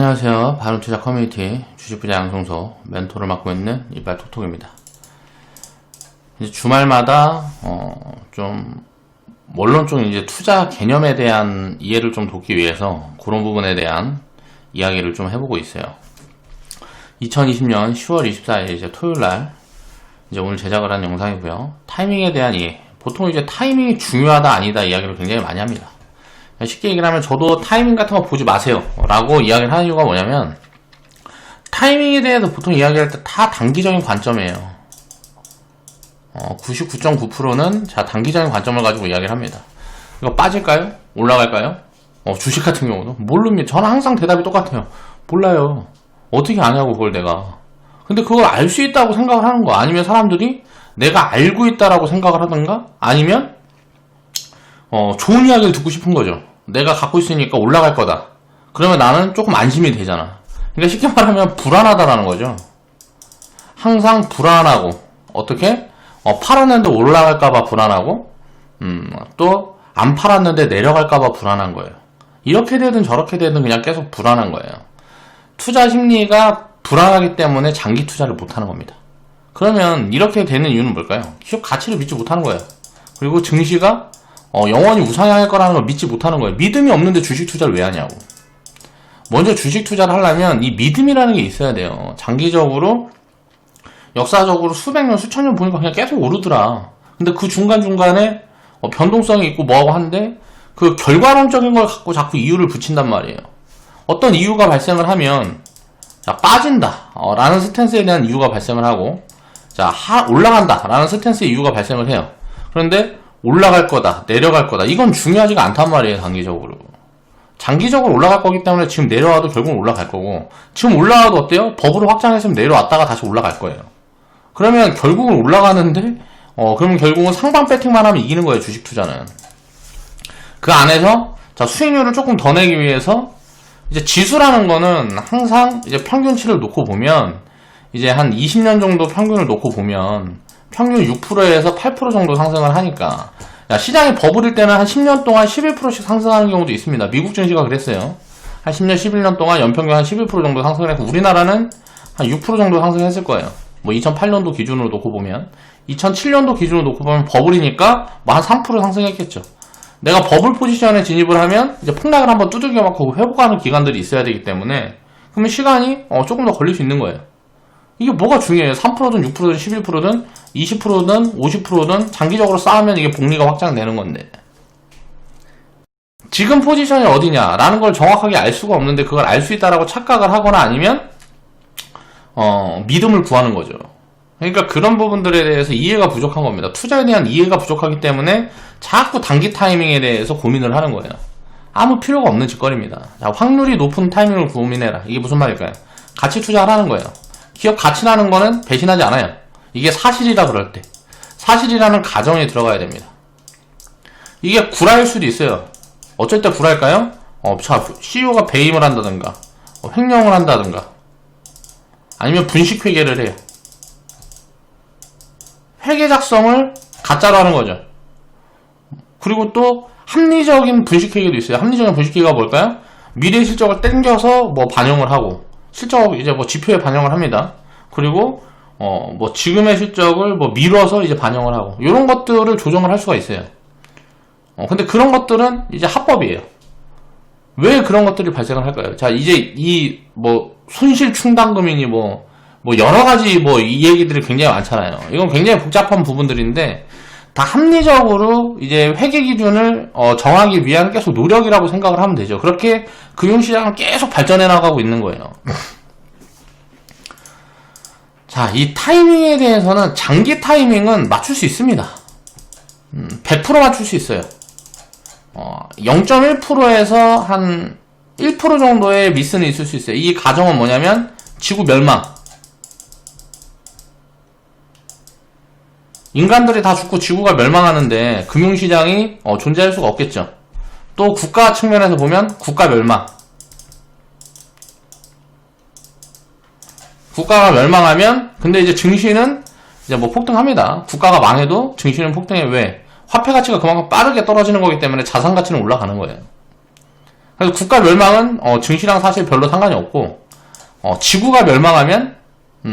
안녕하세요. 바른투자 커뮤니티 주식부자 양성소 멘토를 맡고 있는 이빨톡톡입니다. 이제 주말마다 물론 좀 이제 투자 개념에 대한 이해를 좀 돕기 위해서 그런 부분에 대한 이야기를 좀 해보고 있어요. 2020년 10월 24일 이제 토요일날 이제 오늘 제작을 한 영상이고요. 타이밍에 대한 이해. 보통 이제 타이밍이 중요하다 아니다 이야기를 굉장히 많이 합니다. 쉽게 얘기를 하면 저도 타이밍 같은 거 보지 마세요 라고 이야기를 하는 이유가 뭐냐면, 타이밍에 대해서 보통 이야기할 때 다 단기적인 관점이에요. 99.9%는 자 단기적인 관점을 가지고 이야기를 합니다. 이거 빠질까요? 올라갈까요? 주식 같은 경우도 모릅니다. 저는 항상 대답이 똑같아요. 몰라요. 어떻게 아냐고 그걸 내가. 근데 그걸 알 수 있다고 생각을 하는 거, 아니면 사람들이 내가 알고 있다라고 생각을 하던가, 아니면 좋은 이야기를 듣고 싶은 거죠. 내가 갖고 있으니까 올라갈 거다. 그러면 나는 조금 안심이 되잖아. 그러니까 쉽게 말하면 불안하다라는 거죠. 항상 불안하고, 어떻게? 팔았는데 올라갈까봐 불안하고, 또 안 팔았는데 내려갈까봐 불안한 거예요. 이렇게 되든 저렇게 되든 그냥 계속 불안한 거예요. 투자 심리가 불안하기 때문에 장기 투자를 못하는 겁니다. 그러면 이렇게 되는 이유는 뭘까요? 기업 가치를 믿지 못하는 거예요. 그리고 증시가 영원히 우상향할 거라는 걸 믿지 못하는 거예요. 믿음이 없는데 주식 투자를 왜 하냐고. 먼저 주식 투자를 하려면 이 믿음이라는 게 있어야 돼요. 장기적으로, 역사적으로 수백 년, 수천 년 보니까 그냥 계속 오르더라. 근데 그 중간중간에 변동성이 있고 뭐하고 한데, 그 결과론적인 걸 갖고 자꾸 이유를 붙인단 말이에요. 어떤 이유가 발생을 하면, 자, 빠진다 라는 스탠스에 대한 이유가 발생을 하고, 자, 올라간다 라는 스탠스의 이유가 발생을 해요. 그런데 올라갈 거다, 내려갈 거다, 이건 중요하지가 않단 말이에요. 단기적으로. 장기적으로 올라갈 거기 때문에 지금 내려와도 결국은 올라갈 거고, 지금 올라와도 어때요? 버블을 확장했으면 내려왔다가 다시 올라갈 거예요. 그러면 결국은 올라가는데, 그러면 결국은 상방 배팅만 하면 이기는 거예요. 주식 투자는. 그 안에서 자, 수익률을 조금 더 내기 위해서 이제 지수라는 거는 항상 이제 평균치를 놓고 보면, 이제 한 20년 정도 평균을 놓고 보면 평균 6%에서 8% 정도 상승을 하니까, 시장이 버블일 때는 한 10년 동안 11%씩 상승하는 경우도 있습니다. 미국 증시가 그랬어요. 한 10년, 11년 동안 연평균 한 11% 정도 상승을 했고, 우리나라는 한 6% 정도 상승했을 거예요. 뭐 2008년도 기준으로 놓고 보면, 2007년도 기준으로 놓고 보면 버블이니까 뭐 한 3% 상승했겠죠. 내가 버블 포지션에 진입을 하면 이제 폭락을 한번 두들겨 맞고 회복하는 기간들이 있어야 되기 때문에, 그러면 시간이 조금 더 걸릴 수 있는 거예요. 이게 뭐가 중요해요? 3%든 6%든 11%든 20%든 50%든 장기적으로 쌓으면 이게 복리가 확장되는 건데, 지금 포지션이 어디냐라는 걸 정확하게 알 수가 없는데, 그걸 알 수 있다라고 착각을 하거나 아니면 믿음을 구하는 거죠. 그러니까 그런 부분들에 대해서 이해가 부족한 겁니다. 투자에 대한 이해가 부족하기 때문에 자꾸 단기 타이밍에 대해서 고민을 하는 거예요. 아무 필요가 없는 짓거리입니다. 자, 확률이 높은 타이밍을 고민해라. 이게 무슨 말일까요? 가치 투자하라는 거예요. 기업 가치라는 거는 배신하지 않아요. 이게 사실이라 그럴 때, 사실이라는 가정에 들어가야 됩니다. 이게 구라일 수도 있어요. 어쩔 때 구라일까요? 자, CEO가 배임을 한다든가, 횡령을 한다든가, 아니면 분식회계를 해요. 회계 작성을 가짜로 하는 거죠. 그리고 또 합리적인 분식회계도 있어요. 합리적인 분식회계가 뭘까요? 미래 실적을 땡겨서 뭐 반영을 하고, 실적 이제 뭐 지표에 반영을 합니다. 그리고 뭐 지금의 실적을 뭐 미뤄서 이제 반영을 하고, 이런 것들을 조정을 할 수가 있어요. 근데 그런 것들은 이제 합법이에요. 왜 그런 것들이 발생을 할까요? 자, 이제 이 뭐 손실 충당금이니 뭐 여러 가지 이 얘기들이 굉장히 많잖아요. 이건 굉장히 복잡한 부분들인데, 다 합리적으로 이제 회계 기준을 정하기 위한 계속 노력이라고 생각을 하면 되죠. 그렇게 금융시장은 계속 발전해 나가고 있는 거예요. 자, 이 타이밍에 대해서는 장기 타이밍은 맞출 수 있습니다. 100% 맞출 수 있어요. 0.1%에서 한 1% 정도의 미스는 있을 수 있어요. 이 가정은 뭐냐면 지구 멸망. 인간들이 다 죽고 지구가 멸망하는데 금융시장이 존재할 수가 없겠죠. 또 국가 측면에서 보면 국가 멸망. 국가가 멸망하면, 근데 이제 증시는 이제 뭐 폭등합니다. 국가가 망해도 증시는 폭등해. 왜? 화폐 가치가 그만큼 빠르게 떨어지는 거기 때문에 자산 가치는 올라가는 거예요. 그래서 국가 멸망은 증시랑 사실 별로 상관이 없고 지구가 멸망하면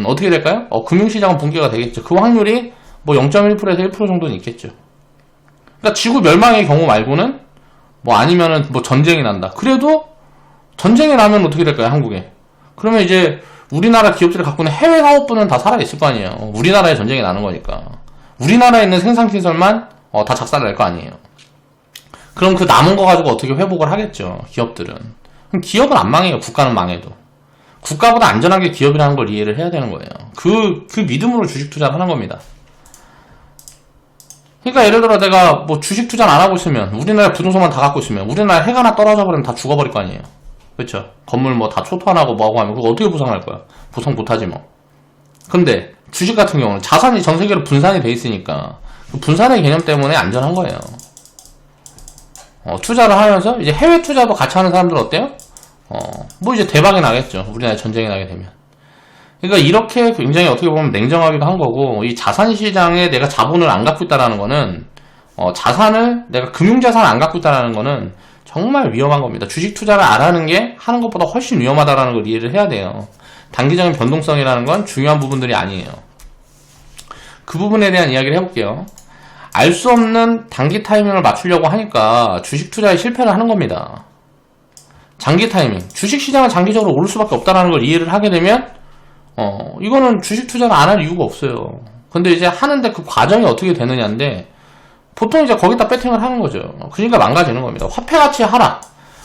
어떻게 될까요? 금융시장은 붕괴가 되겠죠. 그 확률이 뭐 0.1%에서 1% 정도는 있겠죠. 그러니까 지구 멸망의 경우 말고는 뭐 아니면은 뭐 전쟁이 난다. 그래도 전쟁이 나면 어떻게 될까요? 한국에. 그러면 이제 우리나라 기업들이 갖고 있는 해외 사업부는 다 살아있을 거 아니에요. 우리나라에 전쟁이 나는 거니까. 우리나라에 있는 생산시설만 다 작살날 거 아니에요. 그럼 그 남은 거 가지고 어떻게 회복을 하겠죠. 기업들은. 그럼 기업은 안 망해요. 국가는 망해도. 국가보다 안전한 게 기업이라는 걸 이해를 해야 되는 거예요. 그 믿음으로 주식 투자를 하는 겁니다. 그러니까 예를 들어 내가 뭐 주식 투자를 안 하고 있으면, 우리나라 부동산만 다 갖고 있으면, 우리나라 해가 하나 떨어져 버리면 다 죽어버릴 거 아니에요. 그렇죠? 건물 뭐 다 초토화나고 뭐하고 하면 그거 어떻게 보상할 거야? 보상 못하지 뭐. 근데 주식 같은 경우는 자산이 전 세계로 분산이 돼 있으니까 그 분산의 개념 때문에 안전한 거예요. 투자를 하면서 이제 해외 투자도 같이 하는 사람들은 어때요? 뭐 이제 대박이 나겠죠. 우리나라에 전쟁이 나게 되면. 그러니까 이렇게 굉장히 어떻게 보면 냉정하기도 한 거고, 이 자산 시장에 내가 자본을 안 갖고 있다라는 거는, 자산을 내가 금융자산을 안 갖고 있다라는 거는 정말 위험한 겁니다. 주식 투자를 안 하는 게 하는 것보다 훨씬 위험하다라는 걸 이해를 해야 돼요. 단기적인 변동성이라는 건 중요한 부분들이 아니에요. 그 부분에 대한 이야기를 해볼게요. 알 수 없는 단기 타이밍을 맞추려고 하니까 주식 투자에 실패를 하는 겁니다. 장기 타이밍. 주식 시장은 장기적으로 오를 수밖에 없다는 걸 이해를 하게 되면 이거는 주식 투자를 안 할 이유가 없어요. 근데 이제 하는데 그 과정이 어떻게 되느냐인데, 보통 이제 거기다 배팅을 하는 거죠. 그러니까 망가지는 겁니다. 화폐 가치 하락.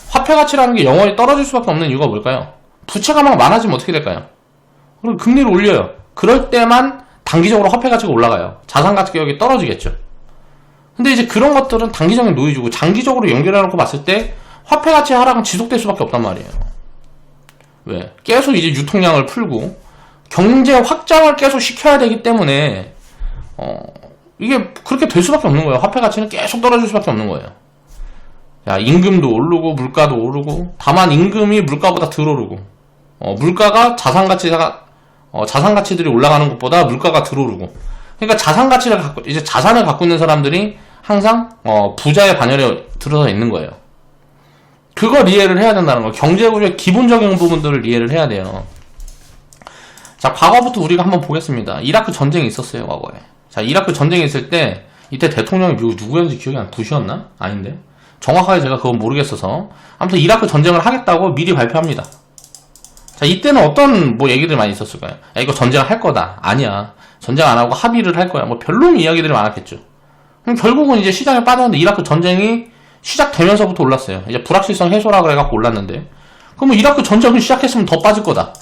화폐 가치라는 게 영원히 떨어질 수밖에 없는 이유가 뭘까요? 부채가 막 많아지면 어떻게 될까요? 그럼 금리를 올려요. 그럴 때만 단기적으로 화폐 가치가 올라가요. 자산 가격이 떨어지겠죠. 근데 이제 그런 것들은 단기적인 노이즈고, 장기적으로 연결해놓고 봤을 때 화폐 가치 하락은 지속될 수밖에 없단 말이에요. 왜? 계속 이제 유통량을 풀고 경제 확장을 계속 시켜야 되기 때문에 이게 그렇게 될 수밖에 없는 거예요. 화폐 가치는 계속 떨어질 수밖에 없는 거예요. 야, 임금도 오르고 물가도 오르고, 다만 임금이 물가보다 덜 오르고, 물가가 자산 가치들이 올라가는 것보다 물가가 덜 오르고. 그러니까 이제 자산을 갖고 있는 사람들이 항상 부자의 반열에 들어서 있는 거예요. 그걸 이해를 해야 된다는 거예요. 경제구조의 기본적인 부분들을 이해를 해야 돼요. 자, 과거부터 우리가 한번 보겠습니다. 이라크 전쟁이 있었어요, 과거에. 자, 이라크 전쟁이 있을 때, 이때 대통령이 미국 누구였는지 기억이 안 나. 부시였나? 아닌데. 정확하게 제가 그건 모르겠어서. 아무튼 이라크 전쟁을 하겠다고 미리 발표합니다. 자, 이때는 어떤 얘기들이 많이 있었을까요? 야, 이거 전쟁을 할 거다. 아니야. 전쟁 안 하고 합의를 할 거야. 별로인 이야기들이 많았겠죠. 그럼 결국은 이제 시장에 빠졌는데, 이라크 전쟁이 시작되면서부터 올랐어요. 이제 불확실성 해소라 그래갖고 올랐는데, 그럼 이라크 전쟁을 시작했으면 더 빠질 거다.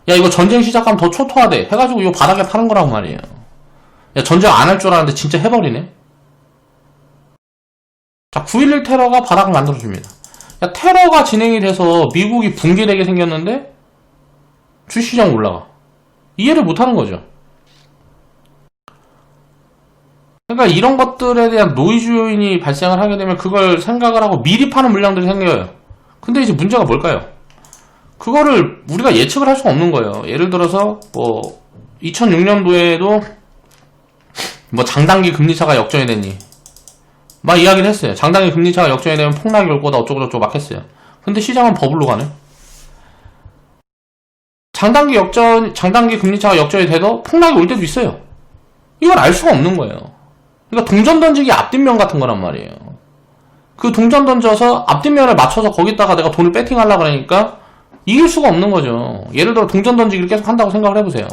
야, 이거 전쟁 시작하면 더 초토화돼. 해가지고 이거 바닥에 파는 거라고 말이에요. 야, 전쟁 안 할 줄 알았는데 진짜 해버리네? 자, 9.11 테러가 바닥을 만들어줍니다. 야, 테러가 진행이 돼서 미국이 붕괴되게 생겼는데 주식시장 올라가. 이해를 못하는 거죠. 그러니까 이런 것들에 대한 노이즈 요인이 발생을 하게 되면 그걸 생각을 하고 미리 파는 물량들이 생겨요. 근데 이제 문제가 뭘까요? 그거를 우리가 예측을 할 수가 없는 거예요. 예를 들어서 2006년도에도 장단기 금리차가 역전이 됐니? 막 이야기를 했어요. 장단기 금리차가 역전이 되면 폭락이 올 거다 어쩌고저쩌고 막 했어요. 근데 시장은 버블로 가네. 장단기 금리차가 역전이 돼도 폭락이 올 때도 있어요. 이걸 알 수가 없는 거예요. 그러니까 동전 던지기 앞뒷면 같은 거란 말이에요. 그 동전 던져서 앞뒷면을 맞춰서 거기다가 내가 돈을 배팅하려고 그러니까 이길 수가 없는 거죠. 예를 들어 동전 던지기를 계속 한다고 생각을 해보세요.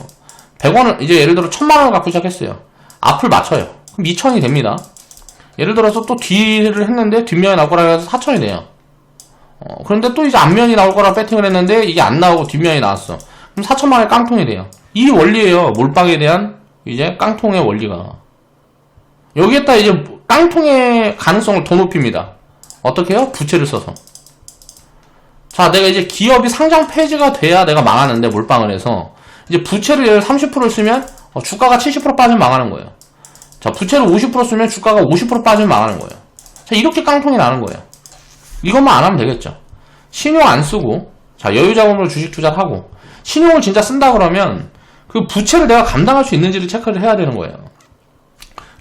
100원을 이제 예를 들어 1000만원을 갖고 시작했어요. 앞을 맞춰요. 그럼 2000이 됩니다. 예를 들어서 또 뒤를 했는데 뒷면이 나올 거라 해서 4000이 돼요. 그런데 또 이제 앞면이 나올 거라 배팅을 했는데 이게 안 나오고 뒷면이 나왔어. 그럼 4000만원의 깡통이 돼요. 이 원리예요. 몰빵에 대한 이제 깡통의 원리가. 여기에다 이제 깡통의 가능성을 더 높입니다. 어떻게 해요? 부채를 써서. 자, 내가 이제 기업이 상장 폐지가 돼야 내가 망하는데 몰빵을 해서 이제 부채를 예를 30% 쓰면 주가가 70% 빠지면 망하는 거예요. 자, 부채를 50% 쓰면 주가가 50% 빠지면 망하는 거예요. 자, 이렇게 깡통이 나는 거예요. 이것만 안 하면 되겠죠. 신용 안 쓰고, 자, 여유자금으로 주식 투자를 하고, 신용을 진짜 쓴다 그러면 그 부채를 내가 감당할 수 있는지를 체크를 해야 되는 거예요.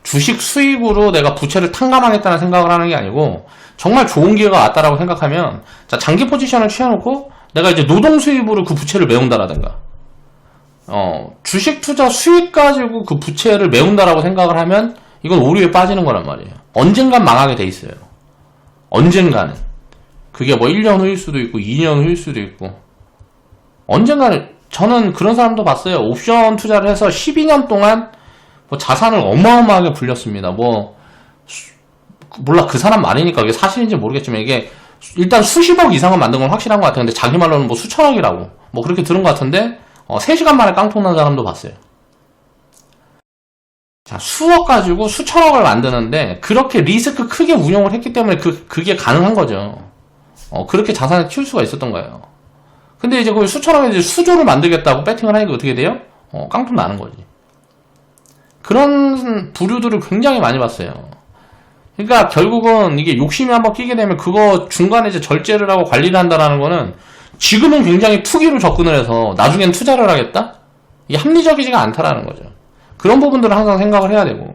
주식 수익으로 내가 부채를 탕감하겠다는 생각을 하는 게 아니고 정말 좋은 기회가 왔다라고 생각하면 자, 장기 포지션을 취해놓고 내가 이제 노동 수입으로 그 부채를 메운다라든가 주식 투자 수익 가지고 그 부채를 메운다라고 생각을 하면 이건 오류에 빠지는 거란 말이에요. 언젠간 망하게 돼 있어요. 언젠가는. 그게 뭐 1년 후일 수도 있고 2년 후일 수도 있고 언젠가는. 저는 그런 사람도 봤어요. 옵션 투자를 해서 12년 동안 뭐 자산을 어마어마하게 불렸습니다. 몰라, 그 사람 말이니까 이게 사실인지 모르겠지만 이게 일단 수십억 이상은 만든 건 확실한 것 같아요. 근데 자기 말로는 뭐 수천억이라고 뭐 그렇게 들은 것 같은데 3시간 만에 깡통 난 사람도 봤어요. 자, 수억 가지고 수천억을 만드는데 그렇게 리스크 크게 운용을 했기 때문에 그게 가능한 거죠. 그렇게 자산을 키울 수가 있었던 거예요. 근데 이제 그 수천억에 이제 수조를 만들겠다고 배팅을 하니까 어떻게 돼요? 깡통 나는 거지. 그런 부류들을 굉장히 많이 봤어요. 그러니까 결국은 이게 욕심이 한번 끼게 되면 그거 중간에 이제 절제를 하고 관리를 한다는 거는 지금은 굉장히 투기로 접근을 해서 나중엔 투자를 하겠다? 이게 합리적이지가 않다라는 거죠. 그런 부분들을 항상 생각을 해야 되고.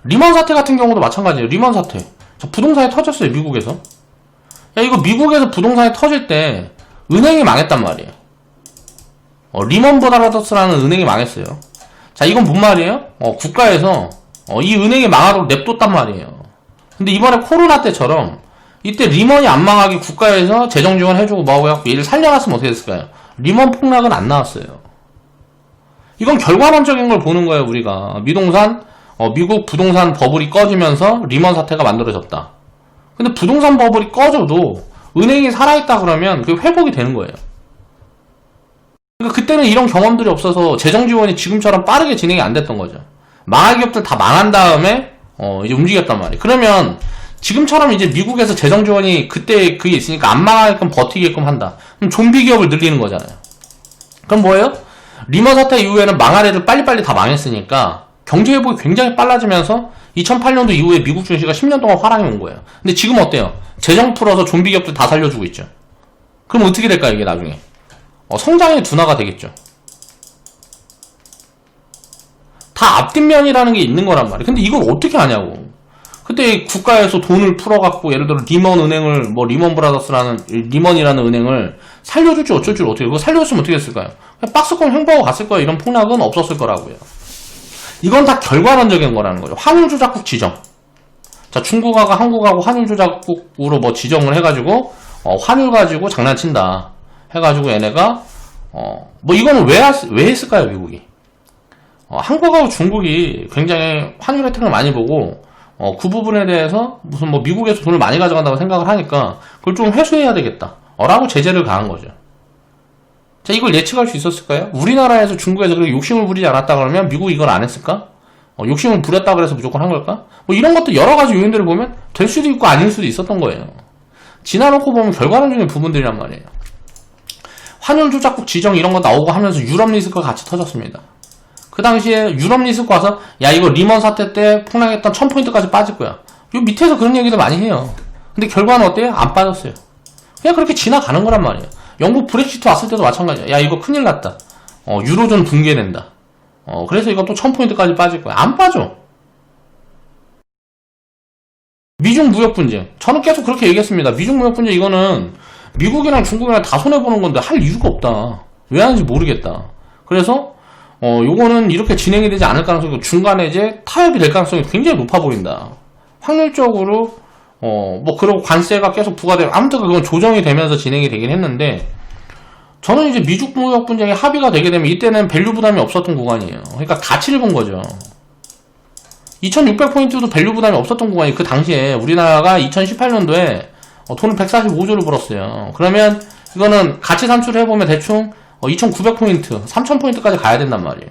리먼 사태 같은 경우도 마찬가지예요. 리먼 사태. 자, 부동산이 터졌어요, 미국에서. 야, 이거 미국에서 부동산이 터질 때 은행이 망했단 말이에요. 리먼 브라더스라는 은행이 망했어요. 자, 이건 뭔 말이에요? 국가에서 이 은행이 망하도록 냅뒀단 말이에요. 근데 이번에 코로나 때처럼 이때 리먼이 안 망하게 국가에서 재정 지원 해주고 뭐하고 해갖고 얘를 살려놨으면 어떻게 됐을까요? 리먼 폭락은 안 나왔어요. 이건 결과론적인 걸 보는 거예요, 우리가. 미국 부동산 버블이 꺼지면서 리먼 사태가 만들어졌다. 근데 부동산 버블이 꺼져도 은행이 살아있다 그러면 그게 회복이 되는 거예요. 그러니까 그때는 이런 경험들이 없어서 재정 지원이 지금처럼 빠르게 진행이 안 됐던 거죠. 망할 기업들 다 망한 다음에 이제 움직였단 말이에요. 그러면 지금처럼 이제 미국에서 재정 지원이 그때 그게 있으니까 안 망하게끔 버티게끔 한다. 그럼 좀비 기업을 늘리는 거잖아요. 그럼 뭐예요? 리먼 사태 이후에는 망할 애들 빨리빨리 다 망했으니까 경제 회복이 굉장히 빨라지면서 2008년도 이후에 미국 증시가 10년 동안 화랑이 온 거예요. 근데 지금 어때요? 재정 풀어서 좀비 기업들 다 살려주고 있죠. 그럼 어떻게 될까요, 이게 나중에? 성장의 둔화가 되겠죠. 다 앞뒷면이라는 게 있는 거란 말이에요. 근데 이걸 어떻게 하냐고. 그때 국가에서 돈을 풀어갖고 예를 들어 리먼 은행을 리먼 브라더스라는 리먼이라는 은행을 살려줄지 어쩔 줄 어떻게, 그거 살려줬으면 어떻게 했을까요? 그냥 박스권 횡보하고 갔을 거예요. 이런 폭락은 없었을 거라고요. 이건 다 결과론적인 거라는 거죠. 환율 조작국 지정. 자, 중국하고 한국하고 환율 조작국으로 지정을 해가지고 환율 가지고 장난친다 해가지고 얘네가 이거는 왜 했을까요, 미국이? 한국하고 중국이 굉장히 환율 혜택을 많이 보고 그 부분에 대해서 무슨 미국에서 돈을 많이 가져간다고 생각을 하니까 그걸 좀 회수해야 되겠다 라고 제재를 가한 거죠. 자, 이걸 예측할 수 있었을까요? 우리나라에서 중국에서 그렇게 욕심을 부리지 않았다 그러면 미국이 이걸 안 했을까? 욕심을 부렸다 그래서 무조건 한 걸까? 이런 것도 여러 가지 요인들을 보면 될 수도 있고 아닐 수도 있었던 거예요. 지나놓고 보면 결과론적인 부분들이란 말이에요. 환율 조작국 지정 이런 거 나오고 하면서 유럽 리스크가 같이 터졌습니다. 그 당시에 유럽 리스크 와서 야, 이거 리먼 사태 때 폭락했던 1000포인트까지 빠질 거야. 요 밑에서 그런 얘기도 많이 해요. 근데 결과는 어때요? 안 빠졌어요. 그냥 그렇게 지나가는 거란 말이에요. 영국 브렉시트 왔을 때도 마찬가지야. 야, 이거 큰일 났다. 유로존 붕괴된다. 그래서 이거 또 1000포인트까지 빠질 거야. 안 빠져. 미중 무역 분쟁. 저는 계속 그렇게 얘기했습니다. 미중 무역 분쟁 이거는 미국이랑 중국이랑 다 손해보는 건데 할 이유가 없다. 왜 하는지 모르겠다. 그래서 요거는 이렇게 진행이 되지 않을 가능성이, 중간에 이제 타협이 될 가능성이 굉장히 높아 보인다. 확률적으로 그리고 관세가 계속 부과되고, 아무튼 그건 조정이 되면서 진행이 되긴 했는데, 저는 이제 미중 무역 분쟁이 합의가 되게 되면 이때는 밸류 부담이 없었던 구간이에요. 그러니까 가치를 본 거죠. 2600포인트도 밸류 부담이 없었던 구간이, 그 당시에 우리나라가 2018년도에 돈을 145조를 벌었어요. 그러면 이거는 가치 산출을 해보면 대충 2900포인트, 3000포인트까지 가야 된단 말이에요.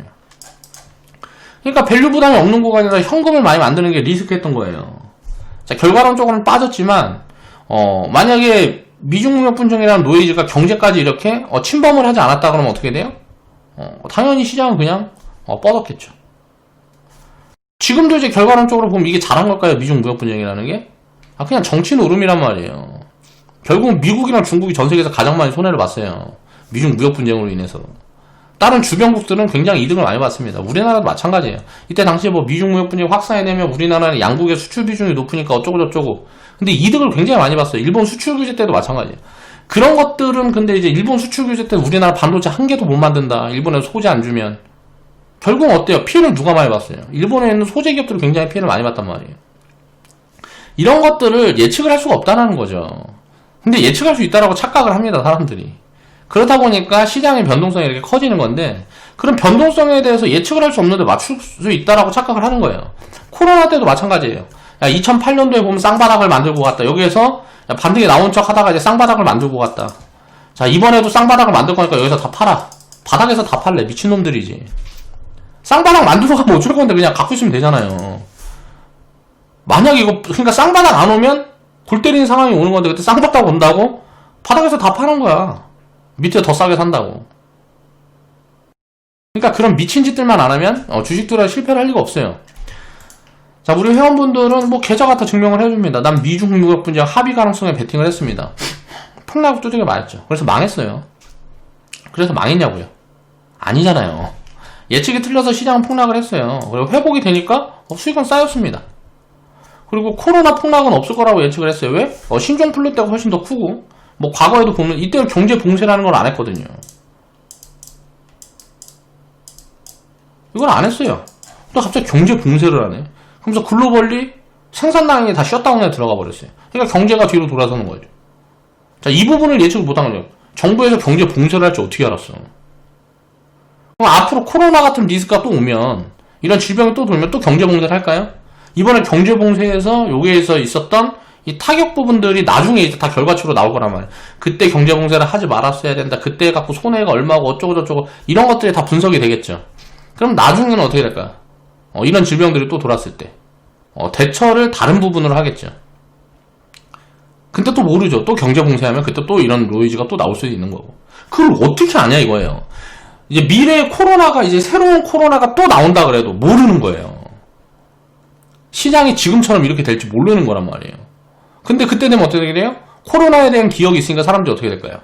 그러니까 밸류 부담이 없는 구간에서 현금을 많이 만드는 게 리스크했던 거예요. 자, 결과론적으로는 빠졌지만 만약에 미중무역 분쟁이라는 노이즈가 경제까지 이렇게 침범을 하지 않았다 그러면 어떻게 돼요? 당연히 시장은 그냥 뻗었겠죠. 지금도 이제 결과론적으로 보면 이게 잘한 걸까요? 미중무역 분쟁이라는 게? 그냥 정치 노름이란 말이에요. 결국 미국이랑 중국이 전 세계에서 가장 많이 손해를 봤어요. 미중 무역 분쟁으로 인해서. 다른 주변국들은 굉장히 이득을 많이 봤습니다. 우리나라도 마찬가지예요. 이때 당시에 뭐 미중 무역 분쟁 확산해내면 우리나라는 양국의 수출 비중이 높으니까 어쩌고저쩌고. 근데 이득을 굉장히 많이 봤어요. 일본 수출 규제 때도 마찬가지예요. 그런 것들은 근데 이제 일본 수출 규제 때 우리나라 반도체 한 개도 못 만든다. 일본에 소재 안 주면. 결국은 어때요? 피해를 누가 많이 봤어요? 일본에 있는 소재 기업들이 굉장히 피해를 많이 봤단 말이에요. 이런 것들을 예측을 할 수가 없다는 거죠. 근데 예측할 수 있다라고 착각을 합니다, 사람들이. 그러다 보니까 시장의 변동성이 이렇게 커지는 건데, 그런 변동성에 대해서 예측을 할 수 없는데 맞출 수 있다라고 착각을 하는 거예요. 코로나 때도 마찬가지예요. 야, 2008년도에 보면 쌍바닥을 만들고 갔다. 여기에서 반등이 나온 척 하다가 이제 쌍바닥을 만들고 갔다. 자, 이번에도 쌍바닥을 만들 거니까 여기서 다 팔아. 바닥에서 다 팔래. 미친놈들이지. 쌍바닥 만들고 가면 어쩔 건데 그냥 갖고 있으면 되잖아요. 만약에 이거, 그러니까 쌍바닥 안 오면 골 때리는 상황이 오는 건데, 그때 쌍바닥 온다고? 바닥에서 다 파는 거야. 밑에 더 싸게 산다고. 그러니까 그런 미친 짓들만 안 하면 주식들은 실패를 할 리가 없어요. 자, 우리 회원분들은 뭐 계좌 갖다 증명을 해줍니다. 난 미중 무역 분쟁 합의 가능성에 베팅을 했습니다. 폭락 두들겨 맞았죠. 그래서 망했어요. 그래서 망했냐고요? 아니잖아요. 예측이 틀려서 시장은 폭락을 했어요. 그리고 회복이 되니까 수익은 쌓였습니다. 그리고 코로나 폭락은 없을 거라고 예측을 했어요. 왜? 신종 플루 때가 훨씬 더 크고, 뭐 과거에도 보면 이때는 경제 봉쇄라는 걸 안 했거든요. 이걸 안 했어요. 또 갑자기 경제 봉쇄를 하네. 그러면서 글로벌리 생산량이 다 셧다운에 들어가 버렸어요. 그러니까 경제가 뒤로 돌아서는 거죠. 자, 이 부분을 예측을 못한 거죠. 정부에서 경제 봉쇄를 할지 어떻게 알았어? 그럼 앞으로 코로나 같은 리스크가 또 오면, 이런 질병이 또 돌면 또 경제 봉쇄를 할까요? 이번에 경제 봉쇄에서 여기에서 있었던 이 타격 부분들이 나중에 이제 다 결과치로 나올 거란 말이에요. 그때 경제 봉쇄를 하지 말았어야 된다. 그때 갖고 손해가 얼마고 어쩌고저쩌고 이런 것들이 다 분석이 되겠죠. 그럼 나중에는 어떻게 될까요? 이런 질병들이 또 돌았을 때 대처를 다른 부분으로 하겠죠. 근데 또 모르죠. 또 경제 봉쇄하면 그때 또 이런 노이즈가 또 나올 수도 있는 거고. 그걸 어떻게 아냐 이거예요. 이제 미래의 코로나가 이제 새로운 코로나가 또 나온다 그래도 모르는 거예요. 시장이 지금처럼 이렇게 될지 모르는 거란 말이에요. 근데 그때 되면 어떻게 돼요? 코로나에 대한 기억이 있으니까 사람들이 어떻게 될까요?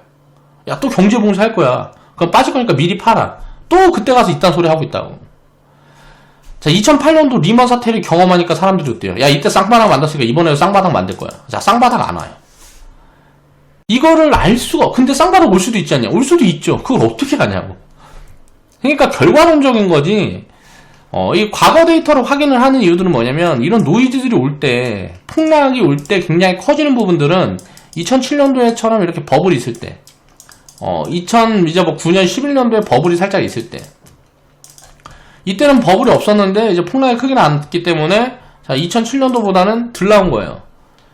야, 또 경제 봉쇄할 거야. 그럼 빠질 거니까 미리 팔아. 또 그때 가서 이딴 소리 하고 있다고. 자, 2008년도 리먼 사태를 경험하니까 사람들이 어때요? 야, 이때 쌍바닥 만들었으니까 이번에도 쌍바닥 만들 거야. 자, 쌍바닥 안 와요. 이거를 알 수가, 근데 쌍바닥 올 수도 있지 않냐? 올 수도 있죠. 그걸 어떻게 가냐고. 그러니까 결과론적인 거지. 이 과거 데이터로 확인을 하는 이유들은 뭐냐면, 이런 노이즈들이 올 때, 폭락이 올 때 굉장히 커지는 부분들은 2007년도에처럼 이렇게 버블이 있을 때, 이제 뭐 9년, 11년도에 버블이 살짝 있을 때, 이때는 버블이 없었는데 이제 폭락이 크게 났기 때문에, 자, 2007년도보다는 덜 나온 거예요.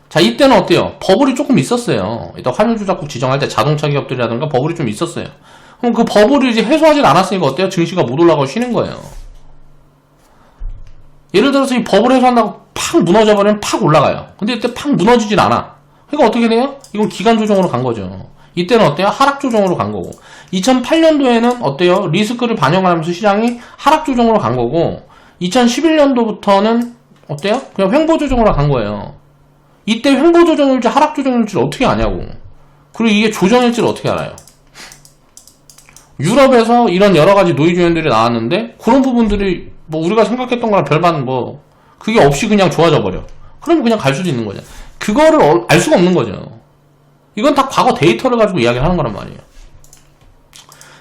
자, 이때는 어때요? 버블이 조금 있었어요. 일단 환율조작국 지정할 때 자동차 기업들이라든가 버블이 좀 있었어요. 그럼 그 버블을 이제 해소하지 않았으니까 어때요? 증시가 못 올라가고 쉬는 거예요. 예를 들어서 이 버블 해소한다고 팍 무너져버리면 팍 올라가요. 근데 이때 팍 무너지진 않아. 그러니까 어떻게 돼요? 이건 기간 조정으로 간 거죠. 이때는 어때요? 하락 조정으로 간 거고. 2008년도에는 어때요? 리스크를 반영하면서 시장이 하락 조정으로 간 거고, 2011년도부터는 어때요? 그냥 횡보 조정으로 간 거예요. 이때 횡보 조정일지 하락 조정일지를 어떻게 아냐고. 그리고 이게 조정일지를 어떻게 알아요? 유럽에서 이런 여러 가지 노이즈 요인들이 나왔는데, 그런 부분들이 뭐 우리가 생각했던 거랑 별반 뭐 그게 없이 그냥 좋아져 버려. 그러면 그냥 갈 수도 있는 거죠. 그거를 알 수가 없는 거죠. 이건 다 과거 데이터를 가지고 이야기를 하는 거란 말이에요.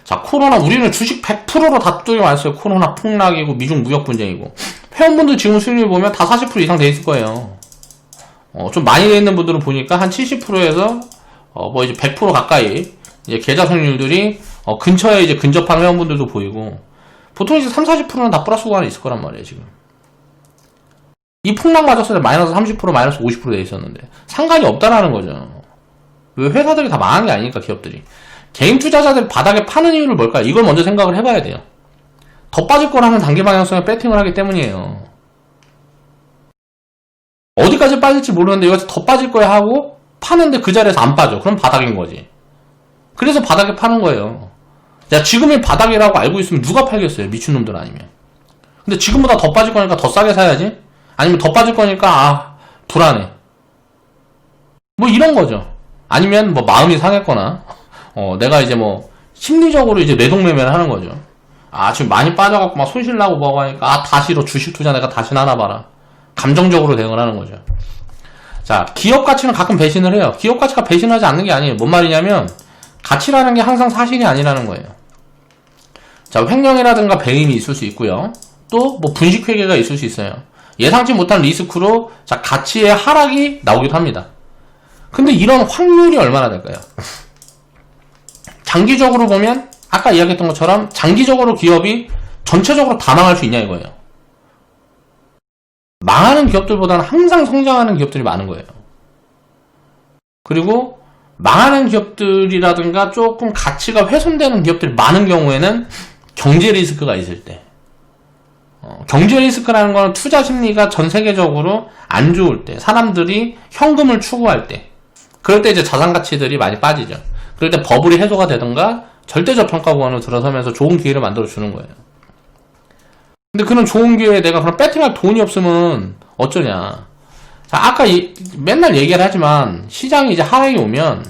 자, 코로나, 우리는 주식 100%로 다 뚜겨 맞았어요. 코로나 폭락이고 미중 무역 분쟁이고. 회원분들 지금 수익률 보면 다 40% 이상 돼 있을 거예요. 좀 많이 돼 있는 분들은 보니까 한 70%에서 뭐 이제 100% 가까이 이제 계좌 수익률들이 근처에 이제 근접한 회원분들도 보이고, 보통 이제 30-40%는 다 플러스 구간에 있을 거란 말이에요, 지금. 이 폭락 맞았을 때 마이너스 30%, 마이너스 50% 돼 있었는데, 상관이 없다라는 거죠. 왜 회사들이 다 망한 게 아니니까, 기업들이. 개인 투자자들이 바닥에 파는 이유를 뭘까요? 이걸 먼저 생각을 해봐야 돼요. 더 빠질 거라는 단기 방향성에 배팅을 하기 때문이에요. 어디까지 빠질지 모르는데 여기서 더 빠질 거야 하고 파는데 그 자리에서 안 빠져. 그럼 바닥인 거지. 그래서 바닥에 파는 거예요. 야, 지금이 바닥이라고 알고 있으면 누가 팔겠어요? 미친놈들 아니면. 근데 지금보다 더 빠질 거니까 더 싸게 사야지? 아니면 더 빠질 거니까 불안해. 뭐 이런 거죠. 아니면 뭐 마음이 상했거나 내가 이제 뭐 심리적으로 이제 매동매매를 하는 거죠. 지금 많이 빠져갖고 막 손실나고 뭐고 하니까 다 싫어. 주식 투자 내가 다시 하나 봐라. 감정적으로 대응을 하는 거죠. 자, 기업 가치는 가끔 배신을 해요. 기업 가치가 배신하지 않는 게 아니에요. 뭔 말이냐면 가치라는 게 항상 사실이 아니라는 거예요. 자, 횡령이라든가 배임이 있을 수 있고요. 또 뭐 분식회계가 있을 수 있어요. 예상치 못한 리스크로 자, 가치의 하락이 나오기도 합니다. 근데 이런 확률이 얼마나 될까요? 장기적으로 보면 아까 이야기했던 것처럼 장기적으로 기업이 전체적으로 다 망할 수 있냐 이거예요. 망하는 기업들보다는 항상 성장하는 기업들이 많은 거예요. 그리고 망하는 기업들이라든가 조금 가치가 훼손되는 기업들이 많은 경우에는 경제 리스크가 있을 때, 경제 리스크라는 건 투자 심리가 전 세계적으로 안 좋을 때, 사람들이 현금을 추구할 때, 그럴 때 이제 자산 가치들이 많이 빠지죠. 그럴 때 버블이 해소가 되든가 절대적 평가 구간으로 들어서면서 좋은 기회를 만들어 주는 거예요. 근데 그런 좋은 기회에 내가 그럼 배팅할 돈이 없으면 어쩌냐. 자, 아까 맨날 얘기를 하지만 시장이 이제 하락이 오면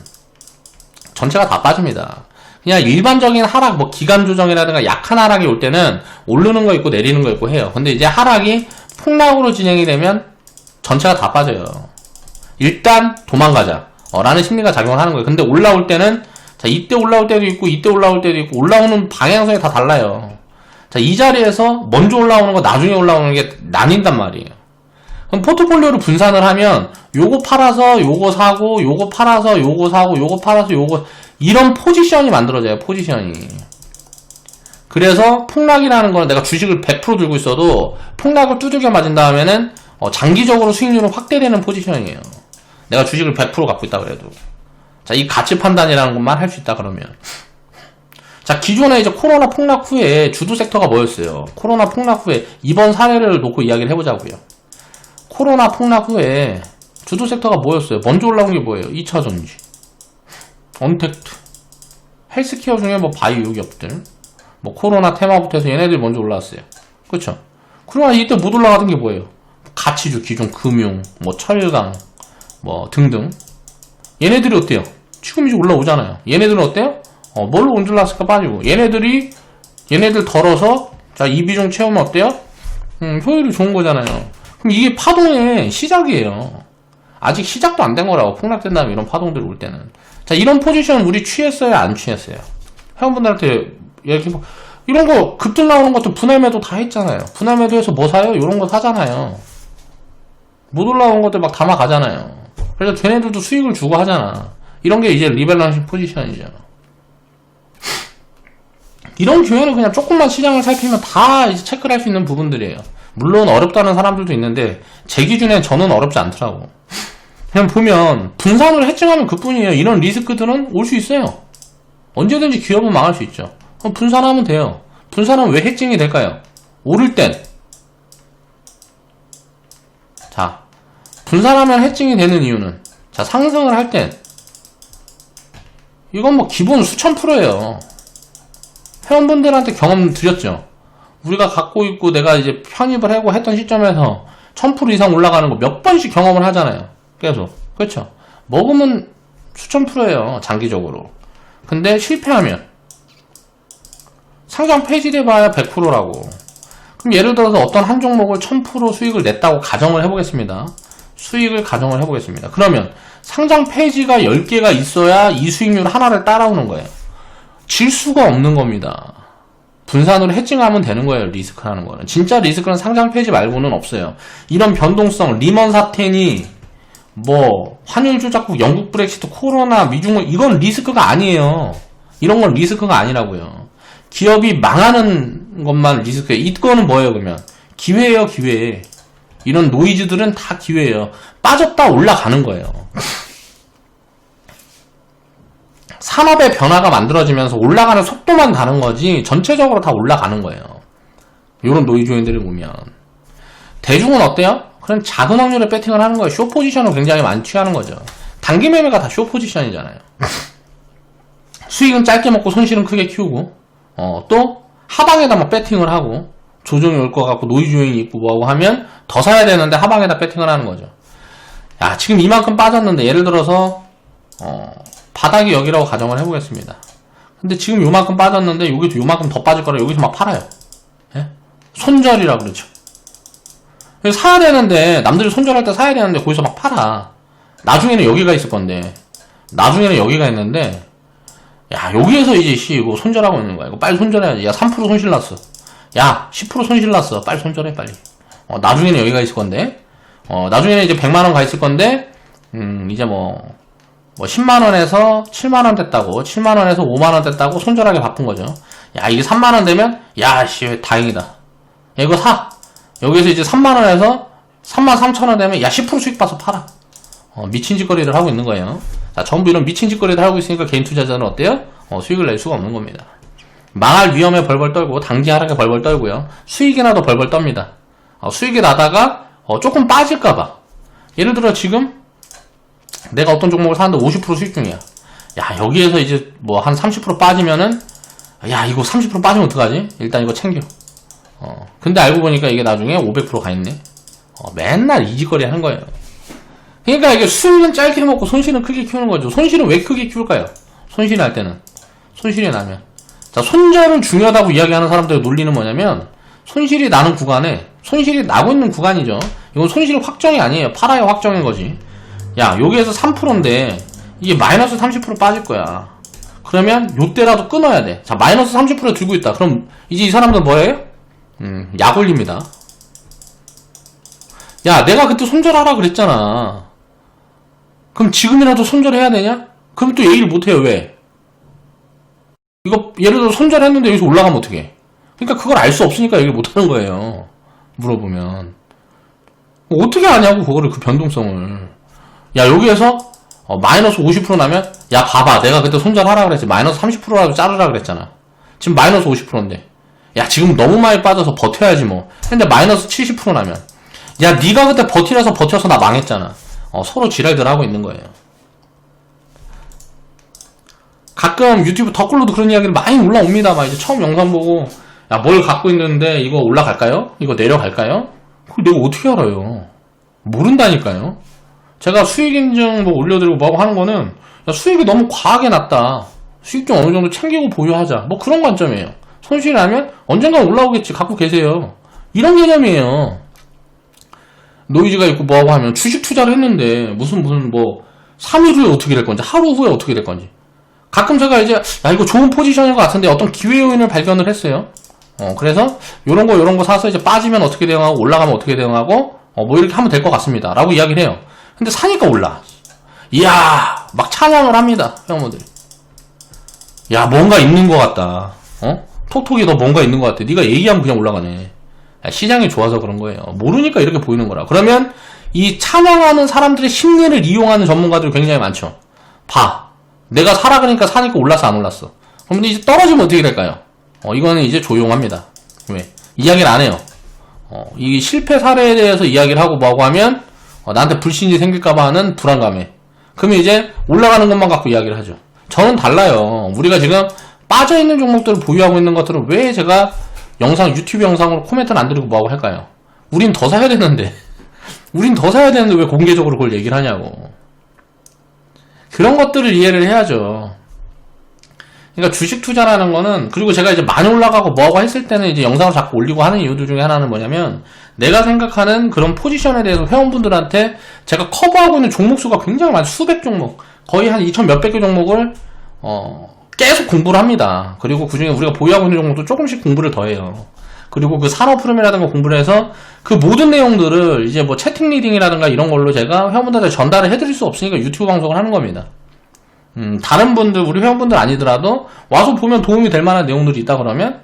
전체가 다 빠집니다. 그냥 일반적인 하락, 뭐 기간 조정이라든가 약한 하락이 올 때는 오르는 거 있고 내리는 거 있고 해요. 근데 이제 하락이 폭락으로 진행이 되면 전체가 다 빠져요. 일단 도망가자 라는 심리가 작용을 하는 거예요. 근데 올라올 때는 자, 이때 올라올 때도 있고 이때 올라올 때도 있고 올라오는 방향성이 다 달라요. 자, 이 자리에서 먼저 올라오는 거 나중에 올라오는 게 나뉜단 말이에요. 그럼 포트폴리오를 분산을 하면 요거 팔아서 요거 사고 요거 팔아서 요거 사고 요거 팔아서 요거, 이런 포지션이 만들어져요. 포지션이. 그래서 폭락이라는 거는 내가 주식을 100% 들고 있어도 폭락을 두들겨 맞은 다음에는 장기적으로 수익률은 확대되는 포지션이에요. 내가 주식을 100% 갖고 있다 그래도. 자, 이 가치 판단이라는 것만 할 수 있다 그러면. 자, 기존에 이제 코로나 폭락 후에 주도 섹터가 뭐였어요? 코로나 폭락 후에 이번 사례를 놓고 이야기를 해보자고요. 코로나 폭락 후에 주도 섹터가 뭐였어요? 먼저 올라온 게 뭐예요? 2차전지, 언택트, 헬스케어 중에 뭐 바이오 기업들, 뭐 코로나 테마부터 해서 얘네들이 먼저 올라왔어요. 그쵸? 그러나 이때 못 올라가던 게 뭐예요? 가치주, 기존 금융, 뭐 철강, 뭐 등등. 얘네들이 어때요? 지금 이제 올라오잖아요. 얘네들은 어때요? 뭘로 온줄라스가 빠지고, 얘네들 덜어서, 자, 이 비중 채우면 어때요? 효율이 좋은 거잖아요. 그럼 이게 파동의 시작이에요. 아직 시작도 안 된 거라고, 폭락된 다음에 이런 파동들이 올 때는. 자, 이런 포지션 우리 취했어요? 안 취했어요? 회원분들한테, 이런 거 급등 나오는 것도 분할 매도 다 했잖아요. 분할 매도해서 뭐 사요? 이런 거 사잖아요. 못 올라온 것들 막 담아가잖아요. 그래서 걔네들도 수익을 주고 하잖아. 이런 게 이제 리밸런싱 포지션이죠. 이런 기회는 그냥 조금만 시장을 살피면 다 이제 체크를 할 수 있는 부분들이에요. 물론 어렵다는 사람들도 있는데 제 기준에 저는 어렵지 않더라고. 그냥 보면 분산을 해칭하면 그뿐이에요. 이런 리스크들은 올 수 있어요. 언제든지 기업은 망할 수 있죠. 그럼 분산하면 돼요. 분산은 왜 해칭이 될까요? 오를 땐, 자, 분산하면 해칭이 되는 이유는, 자, 상승을 할 땐 이건 뭐 기본 수천 프로예요. 회원분들한테 경험 드렸죠. 우리가 갖고 있고 내가 이제 편입을 하고 했던 시점에서 1000% 이상 올라가는 거 몇 번씩 경험을 하잖아요. 계속. 그렇죠? 먹으면 수천 프로예요. 장기적으로. 근데 실패하면 상장 폐지돼봐야 100%라고. 그럼 예를 들어서 어떤 한 종목을 1000% 수익을 냈다고 가정을 해보겠습니다. 수익을 가정을 해보겠습니다. 그러면 상장 폐지가 10개가 있어야 이 수익률 하나를 따라오는 거예요. 질 수가 없는 겁니다. 분산으로 해칭하면 되는 거예요. 리스크라는 거는. 진짜 리스크는 상장 폐지 말고는 없어요. 이런 변동성, 리먼 사태니 뭐 환율 조작국, 영국 브렉시트, 코로나, 미중국, 이건 리스크가 아니에요. 이런 건 리스크가 아니라고요. 기업이 망하는 것만 리스크예요. 이거는 뭐예요 그러면? 기회예요, 기회. 이런 노이즈들은 다 기회예요. 빠졌다 올라가는 거예요. 산업의 변화가 만들어지면서 올라가는 속도만 다른 거지 전체적으로 다 올라가는 거예요. 이런 노이즈 요인들을 보면. 대중은 어때요? 그냥 작은 확률에 배팅을 하는 거예요. 쇼 포지션을 굉장히 많이 취하는 거죠. 단기 매매가 다 쇼 포지션이잖아요. 수익은 짧게 먹고 손실은 크게 키우고, 또 하방에다 막 배팅을 하고 조정이 올 것 같고 노이즈 요인이 있고 뭐하고 하면 더 사야 되는데 하방에다 배팅을 하는 거죠. 야, 지금 이만큼 빠졌는데 예를 들어서 바닥이 여기라고 가정을 해보겠습니다. 근데 지금 요만큼 빠졌는데 여기도 요만큼 더 빠질 거라 여기서 막 팔아요. 예? 손절이라 그러죠. 사야 되는데 남들이 손절할 때 사야 되는데 거기서 막 팔아. 나중에는 여기가 있을 건데 나중에는 여기가 있는데 야 여기에서 이제 이거 손절하고 있는 거야. 이거 빨리 손절해야지. 야 3% 손실 났어. 야 10% 손실 났어. 빨리 손절해 빨리. 나중에는 여기가 있을 건데 나중에는 이제 100만원 가 있을 건데 이제 뭐 10만원에서 7만원 됐다고 7만원에서 5만원 됐다고 손절하게 바쁜 거죠. 야 이게 3만원 되면 야 씨 다행이다. 야, 이거 사. 여기서 이제 3만원에서 33,000원 되면 야 10% 수익 봐서 팔아. 미친 짓거리를 하고 있는 거예요. 자, 전부 이런 미친 짓거리를 하고 있으니까 개인 투자자는 어때요? 수익을 낼 수가 없는 겁니다. 망할 위험에 벌벌 떨고 당기 하락에 벌벌 떨고요. 수익이 나도 벌벌 떱니다. 수익이 나다가 조금 빠질까봐. 예를 들어 지금 내가 어떤 종목을 사는데 50% 수익 중이야. 야 여기에서 이제 뭐 한 30% 빠지면은 야 이거 30% 빠지면 어떡하지? 일단 이거 챙겨. 근데 알고 보니까 이게 나중에 500% 가 있네. 맨날 이 짓거리 하는 거예요. 그러니까 이게 수익은 짧게 먹고 손실은 크게 키우는 거죠. 손실은 왜 크게 키울까요? 손실이 날 때는. 손실이 나면. 자, 손절은 중요하다고 이야기하는 사람들의 논리는 뭐냐면, 손실이 나는 구간에, 손실이 나고 있는 구간이죠. 이건 손실 확정이 아니에요. 팔아야 확정인 거지. 야, 여기에서 3%인데, 이게 마이너스 30% 빠질 거야. 그러면, 요때라도 끊어야 돼. 자, 마이너스 30% 들고 있다. 그럼, 이제 이 사람들 뭐예요? 약 올립니다. 야, 내가 그때 손절하라 그랬잖아. 그럼 지금이라도 손절해야 되냐? 그럼 또 얘기를 못해요. 왜? 이거 예를 들어 손절했는데 여기서 올라가면 어떡해? 그러니까 그걸 알 수 없으니까 얘기를 못하는 거예요. 물어보면 어떻게 아냐고 그거를 그 변동성을. 야 여기에서 마이너스 50% 나면 야 봐봐 내가 그때 손절하라 그랬지. 마이너스 30%라도 자르라 그랬잖아. 지금 마이너스 50%인데 야 지금 너무 많이 빠져서 버텨야지 뭐. 근데 마이너스 70% 나면 야 니가 그때 버티라서 버텨서 나 망했잖아. 서로 지랄들 하고 있는 거예요. 가끔 유튜브 댓글로도 그런 이야기를 많이 올라옵니다. 막 이제 처음 영상 보고 야 뭘 갖고 있는데 이거 올라갈까요? 이거 내려갈까요? 그걸 내가 어떻게 알아요? 모른다니까요. 제가 수익 인증 뭐 올려드리고 뭐하고 하는 거는 야, 수익이 너무 과하게 났다. 수익 좀 어느 정도 챙기고 보유하자. 뭐 그런 관점이에요. 손실이 나면 언젠가 올라오겠지. 갖고 계세요. 이런 개념이에요. 노이즈가 있고 뭐하고 하면 주식 투자를 했는데 무슨 뭐 3일 후에 어떻게 될 건지 하루 후에 어떻게 될 건지. 가끔 제가 이제 야 이거 좋은 포지션인 것 같은데 어떤 기회 요인을 발견을 했어요. 그래서 요런 거 사서 이제 빠지면 어떻게 대응하고 올라가면 어떻게 대응하고 뭐 이렇게 하면 될 것 같습니다 라고 이야기를 해요. 근데 사니까 올라. 이야 막 찬양을 합니다 회원분들이. 야 뭔가 있는 것 같다. 톡톡이 너 뭔가 있는 것 같아. 네가 얘기하면 그냥 올라가네. 야, 시장이 좋아서 그런 거예요. 모르니까 이렇게 보이는 거라. 그러면 이 찬양하는 사람들의 심리를 이용하는 전문가들이 굉장히 많죠. 봐 내가 사라 그러니까 사니까 올랐어 안 올랐어. 그럼 이제 떨어지면 어떻게 될까요? 이거는 이제 조용합니다. 왜? 이야기를 안 해요. 이 실패 사례에 대해서 이야기를 하고 뭐하고 하면 나한테 불신이 생길까봐 하는 불안감에. 그러면 이제 올라가는 것만 갖고 이야기를 하죠. 저는 달라요. 우리가 지금 빠져있는 종목들을 보유하고 있는 것들을 왜 제가 유튜브 영상으로 코멘트를 안 드리고 뭐하고 할까요? 우린 더 사야 되는데 왜 공개적으로 그걸 얘기를 하냐고. 그런 것들을 이해를 해야죠. 그러니까 주식 투자라는 거는, 그리고 제가 이제 많이 올라가고 뭐하고 했을 때는 이제 영상을 자꾸 올리고 하는 이유들 중에 하나는 뭐냐면, 내가 생각하는 그런 포지션에 대해서 회원분들한테 제가 커버하고 있는 종목 수가 굉장히 많아요. 수백 종목. 거의 한 2,000 몇백 개 종목을, 계속 공부를 합니다. 그리고 그 중에 우리가 보유하고 있는 종목도 조금씩 공부를 더 해요. 그리고 그 산업 흐름이라든가 공부를 해서 그 모든 내용들을 이제 뭐 채팅 리딩이라든가 이런 걸로 제가 회원분들한테 전달을 해드릴 수 없으니까 유튜브 방송을 하는 겁니다. 다른 분들, 우리 회원분들 아니더라도 와서 보면 도움이 될 만한 내용들이 있다 그러면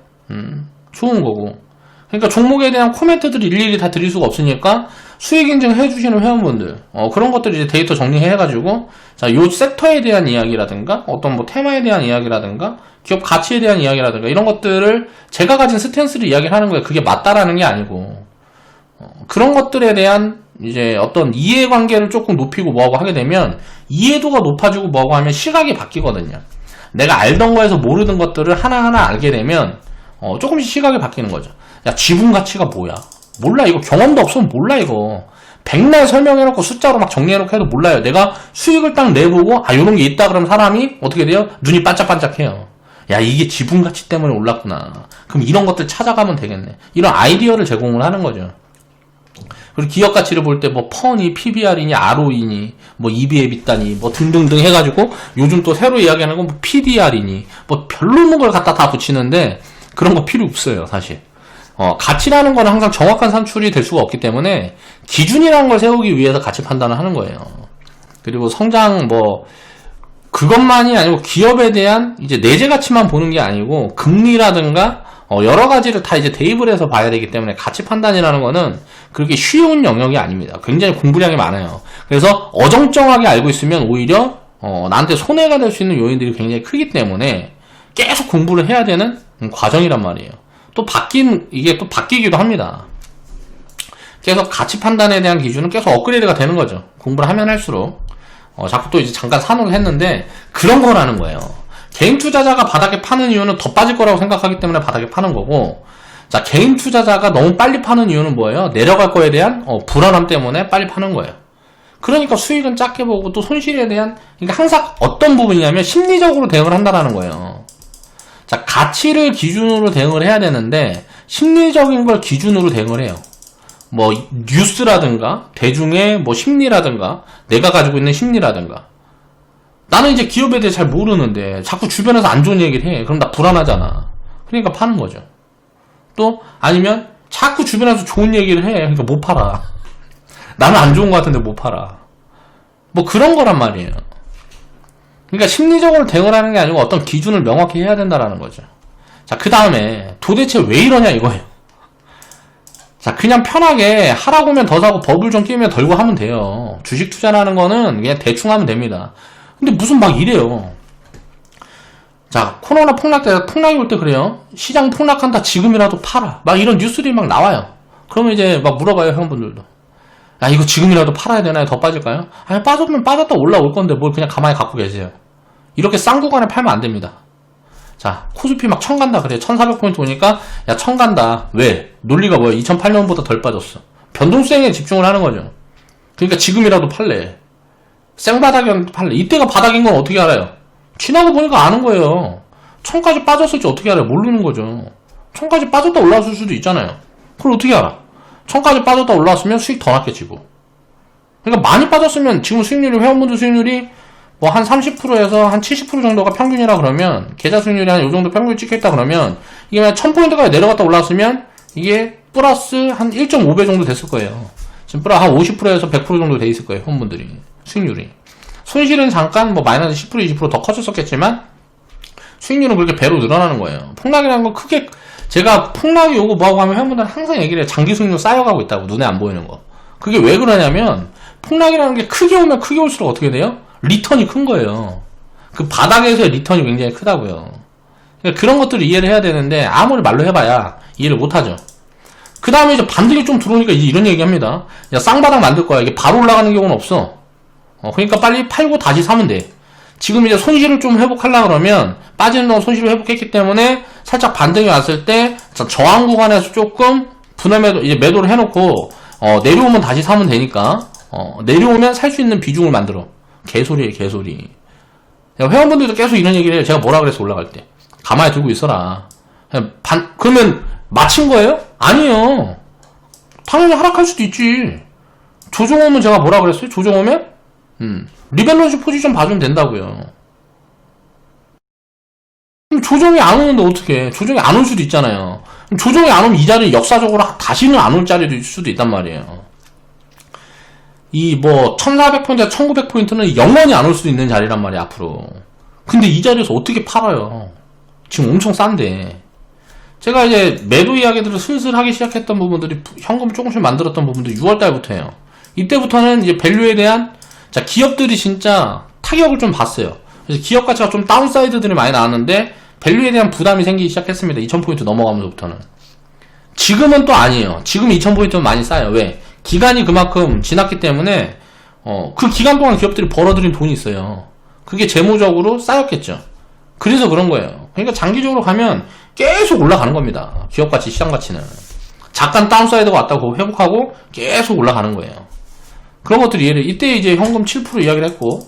좋은 거고. 그러니까 종목에 대한 코멘트들을 일일이 다 드릴 수가 없으니까 수익 인증 해주시는 회원분들 그런 것들 이제 데이터 정리해가지고 자, 요 섹터에 대한 이야기라든가 어떤 뭐 테마에 대한 이야기라든가 기업 가치에 대한 이야기라든가 이런 것들을 제가 가진 스탠스를 이야기를 하는 거예요. 그게 맞다라는 게 아니고 그런 것들에 대한 이제 어떤 이해관계를 조금 높이고 뭐하고 하게 되면 이해도가 높아지고 뭐하고 하면 시각이 바뀌거든요. 내가 알던 거에서 모르던 것들을 하나하나 알게 되면 조금씩 시각이 바뀌는 거죠. 야 지분 가치가 뭐야? 몰라. 이거 경험도 없으면 몰라. 이거 백날 설명해놓고 숫자로 막 정리해놓고 해도 몰라요. 내가 수익을 딱 내보고 요런 게 있다 그러면 사람이 어떻게 돼요? 눈이 반짝반짝해요. 야, 이게 지분 가치 때문에 올랐구나. 그럼 이런 것들 찾아가면 되겠네. 이런 아이디어를 제공을 하는 거죠. 그리고 기업 가치를 볼 때 뭐 펀이 PBR이니 ROE니 뭐 EBITDA니 뭐 등등등 해가지고 요즘 또 새로 이야기하는 건 뭐 PDR이니 뭐 별로는 걸 갖다 다 붙이는데 그런 거 필요 없어요, 사실. 가치라는 건 항상 정확한 산출이 될 수가 없기 때문에 기준이라는 걸 세우기 위해서 가치 판단을 하는 거예요. 그리고 성장 그것만이 아니고 기업에 대한 이제 내재 가치만 보는 게 아니고 금리라든가 여러 가지를 다 이제 대입을 해서 봐야 되기 때문에 가치 판단이라는 거는 그렇게 쉬운 영역이 아닙니다. 굉장히 공부량이 많아요. 그래서 어정쩡하게 알고 있으면 오히려 나한테 손해가 될 수 있는 요인들이 굉장히 크기 때문에 계속 공부를 해야 되는 과정이란 말이에요. 이게 또 바뀌기도 합니다. 그래서 가치 판단에 대한 기준은 계속 업그레이드가 되는 거죠. 공부를 하면 할수록. 자꾸 또 이제 잠깐 산후를 했는데 그런 거라는 거예요. 개인 투자자가 바닥에 파는 이유는 더 빠질 거라고 생각하기 때문에 바닥에 파는 거고, 자, 개인 투자자가 너무 빨리 파는 이유는 뭐예요? 내려갈 거에 대한 불안함 때문에 빨리 파는 거예요. 그러니까 수익은 작게 보고 또 손실에 대한, 그러니까 항상 어떤 부분이냐면 심리적으로 대응을 한다라는 거예요. 자, 가치를 기준으로 대응을 해야 되는데 심리적인 걸 기준으로 대응을 해요. 뭐 뉴스라든가 대중의 뭐 심리라든가 내가 가지고 있는 심리라든가, 나는 이제 기업에 대해 잘 모르는데 자꾸 주변에서 안 좋은 얘기를 해. 그럼 나 불안하잖아. 그러니까 파는 거죠. 또 아니면 자꾸 주변에서 좋은 얘기를 해. 그러니까 못 팔아. 나는 안 좋은 것 같은데 못 팔아. 뭐 그런 거란 말이에요. 그러니까 심리적으로 대응을 하는 게 아니고 어떤 기준을 명확히 해야 된다라는 거죠. 자, 그 다음에 도대체 왜 이러냐 이거예요. 자, 그냥 편하게 하라고 하면 더 사고 버블 좀 끼면 덜고 하면 돼요. 주식 투자라는 거는 그냥 대충 하면 됩니다. 근데 무슨 막 이래요. 자, 코로나 폭락이 올 때 그래요. 시장 폭락한다, 지금이라도 팔아. 막 이런 뉴스들이 막 나와요. 그러면 이제 막 물어봐요, 회원분들도. 야, 이거 지금이라도 팔아야 되나요? 더 빠질까요? 아니, 빠졌으면 빠졌다 올라올 건데 뭘 그냥 가만히 갖고 계세요. 이렇게 싼 구간에 팔면 안 됩니다. 자, 코스피 막 1000 간다 그래. 1400포인트 오니까 야, 1000 간다. 왜? 논리가 뭐야? 2008년보다 덜 빠졌어. 변동성에 집중을 하는 거죠. 그러니까 지금이라도 팔래. 생바닥이라도 팔래. 이때가 바닥인 건 어떻게 알아요? 지나고 보니까 아는 거예요. 1000까지 빠졌을지 어떻게 알아요? 모르는 거죠. 1000까지 빠졌다 올라왔을 수도 있잖아요. 그걸 어떻게 알아? 1000까지 빠졌다 올라왔으면 수익 더 낮겠지고. 그러니까 많이 빠졌으면 지금 수익률이, 회원분들 수익률이 뭐 한 30%에서 한 70% 정도가 평균이라 그러면, 계좌 수익률이 한 요 정도 평균이 찍혀있다 그러면, 이게 만약 1000포인트까지 내려갔다 올라왔으면 이게 플러스 한 1.5배 정도 됐을 거예요. 지금 플러스 한 50%에서 100% 정도 돼 있을 거예요, 회원분들이. 수익률이. 손실은 잠깐 뭐 마이너스 10% 20% 더 커졌었겠지만 수익률은 그렇게 배로 늘어나는 거예요. 폭락이라는 건 크게, 제가 폭락이 오고 뭐하고 하면 회원분들은 항상 얘기를 해요. 장기 수익률 쌓여가고 있다고, 눈에 안 보이는 거. 그게 왜 그러냐면 폭락이라는 게 크게 오면 크게 올수록 어떻게 돼요? 리턴이 큰 거예요. 그 바닥에서의 리턴이 굉장히 크다고요. 그러니까 그런 것들을 이해를 해야 되는데 아무리 말로 해봐야 이해를 못하죠. 그 다음에 이제 반등이 좀 들어오니까 이제 이런 얘기 합니다. 야, 쌍바닥 만들 거야. 이게 바로 올라가는 경우는 없어. 그러니까 빨리 팔고 다시 사면 돼. 지금 이제 손실을 좀 회복하려고 그러면 빠지는 동안 손실을 회복했기 때문에 살짝 반등이 왔을 때 저항 구간에서 조금 분할 이제 매도를 해놓고 내려오면 다시 사면 되니까 내려오면 살 수 있는 비중을 만들어. 개소리예요, 개소리. 회원분들도 계속 이런 얘기를 해요. 제가 뭐라 그랬어, 올라갈 때. 가만히 두고 있어라. 그러면 마친 거예요? 아니에요. 당연히 하락할 수도 있지. 조정 오면 제가 뭐라 그랬어요? 조정 오면? 리밸런스 포지션 봐주면 된다고요. 그럼 조정이 안 오는데 어떡해. 조정이 안 올 수도 있잖아요. 그럼 조정이 안 오면 이 자리 역사적으로 다시는 안 올 자리도 있을 수도 있단 말이에요. 이 뭐 1400포인트, 1900포인트는 영원히 안 올 수도 있는 자리란 말이야, 앞으로. 근데 이 자리에서 어떻게 팔아요? 지금 엄청 싼데. 제가 이제 매도 이야기들을 슬슬 하기 시작했던 부분들이, 현금 조금씩 만들었던 부분들이 6월달부터예요. 이때부터는 이제 밸류에 대한, 자, 기업들이 진짜 타격을 좀 봤어요. 그래서 기업 가치가 좀 다운사이드들이 많이 나왔는데 밸류에 대한 부담이 생기기 시작했습니다. 2000포인트 넘어가면서부터는. 지금은 또 아니에요. 지금 2000포인트는 많이 싸요. 왜? 기간이 그만큼 지났기 때문에 그 기간 동안 기업들이 벌어들인 돈이 있어요. 그게 재무적으로 쌓였겠죠. 그래서 그런 거예요. 그러니까 장기적으로 가면 계속 올라가는 겁니다. 기업 가치, 시장 가치는. 잠깐 다운사이드가 왔다고 회복하고 계속 올라가는 거예요. 그런 것들 이해를, 이때 이제 현금 7% 이야기를 했고,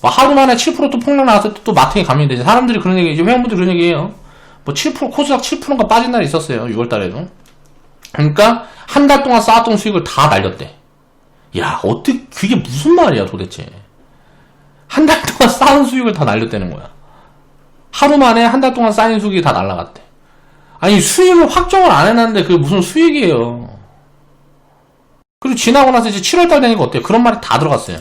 뭐 하루 만에 7%또 폭락 나왔을 때 또 마탱이 감면 되지. 사람들이 그런 얘기, 이제 회원분들이 그런 얘기해요. 뭐 7%, 코스닥 7%가 빠진 날이 있었어요. 6월달에도. 그러니까 한 달 동안 쌓았던 수익을 다 날렸대. 야, 어떻게, 그게 무슨 말이야 도대체. 한 달 동안 쌓은 수익을 다 날렸다는 거야. 하루 만에 한 달 동안 쌓인 수익이 다 날라갔대. 아니, 수익을 확정을 안 해놨는데 그게 무슨 수익이에요. 그리고 지나고 나서 이제 7월달 되니까 어때요? 그런 말이 다 들어갔어요.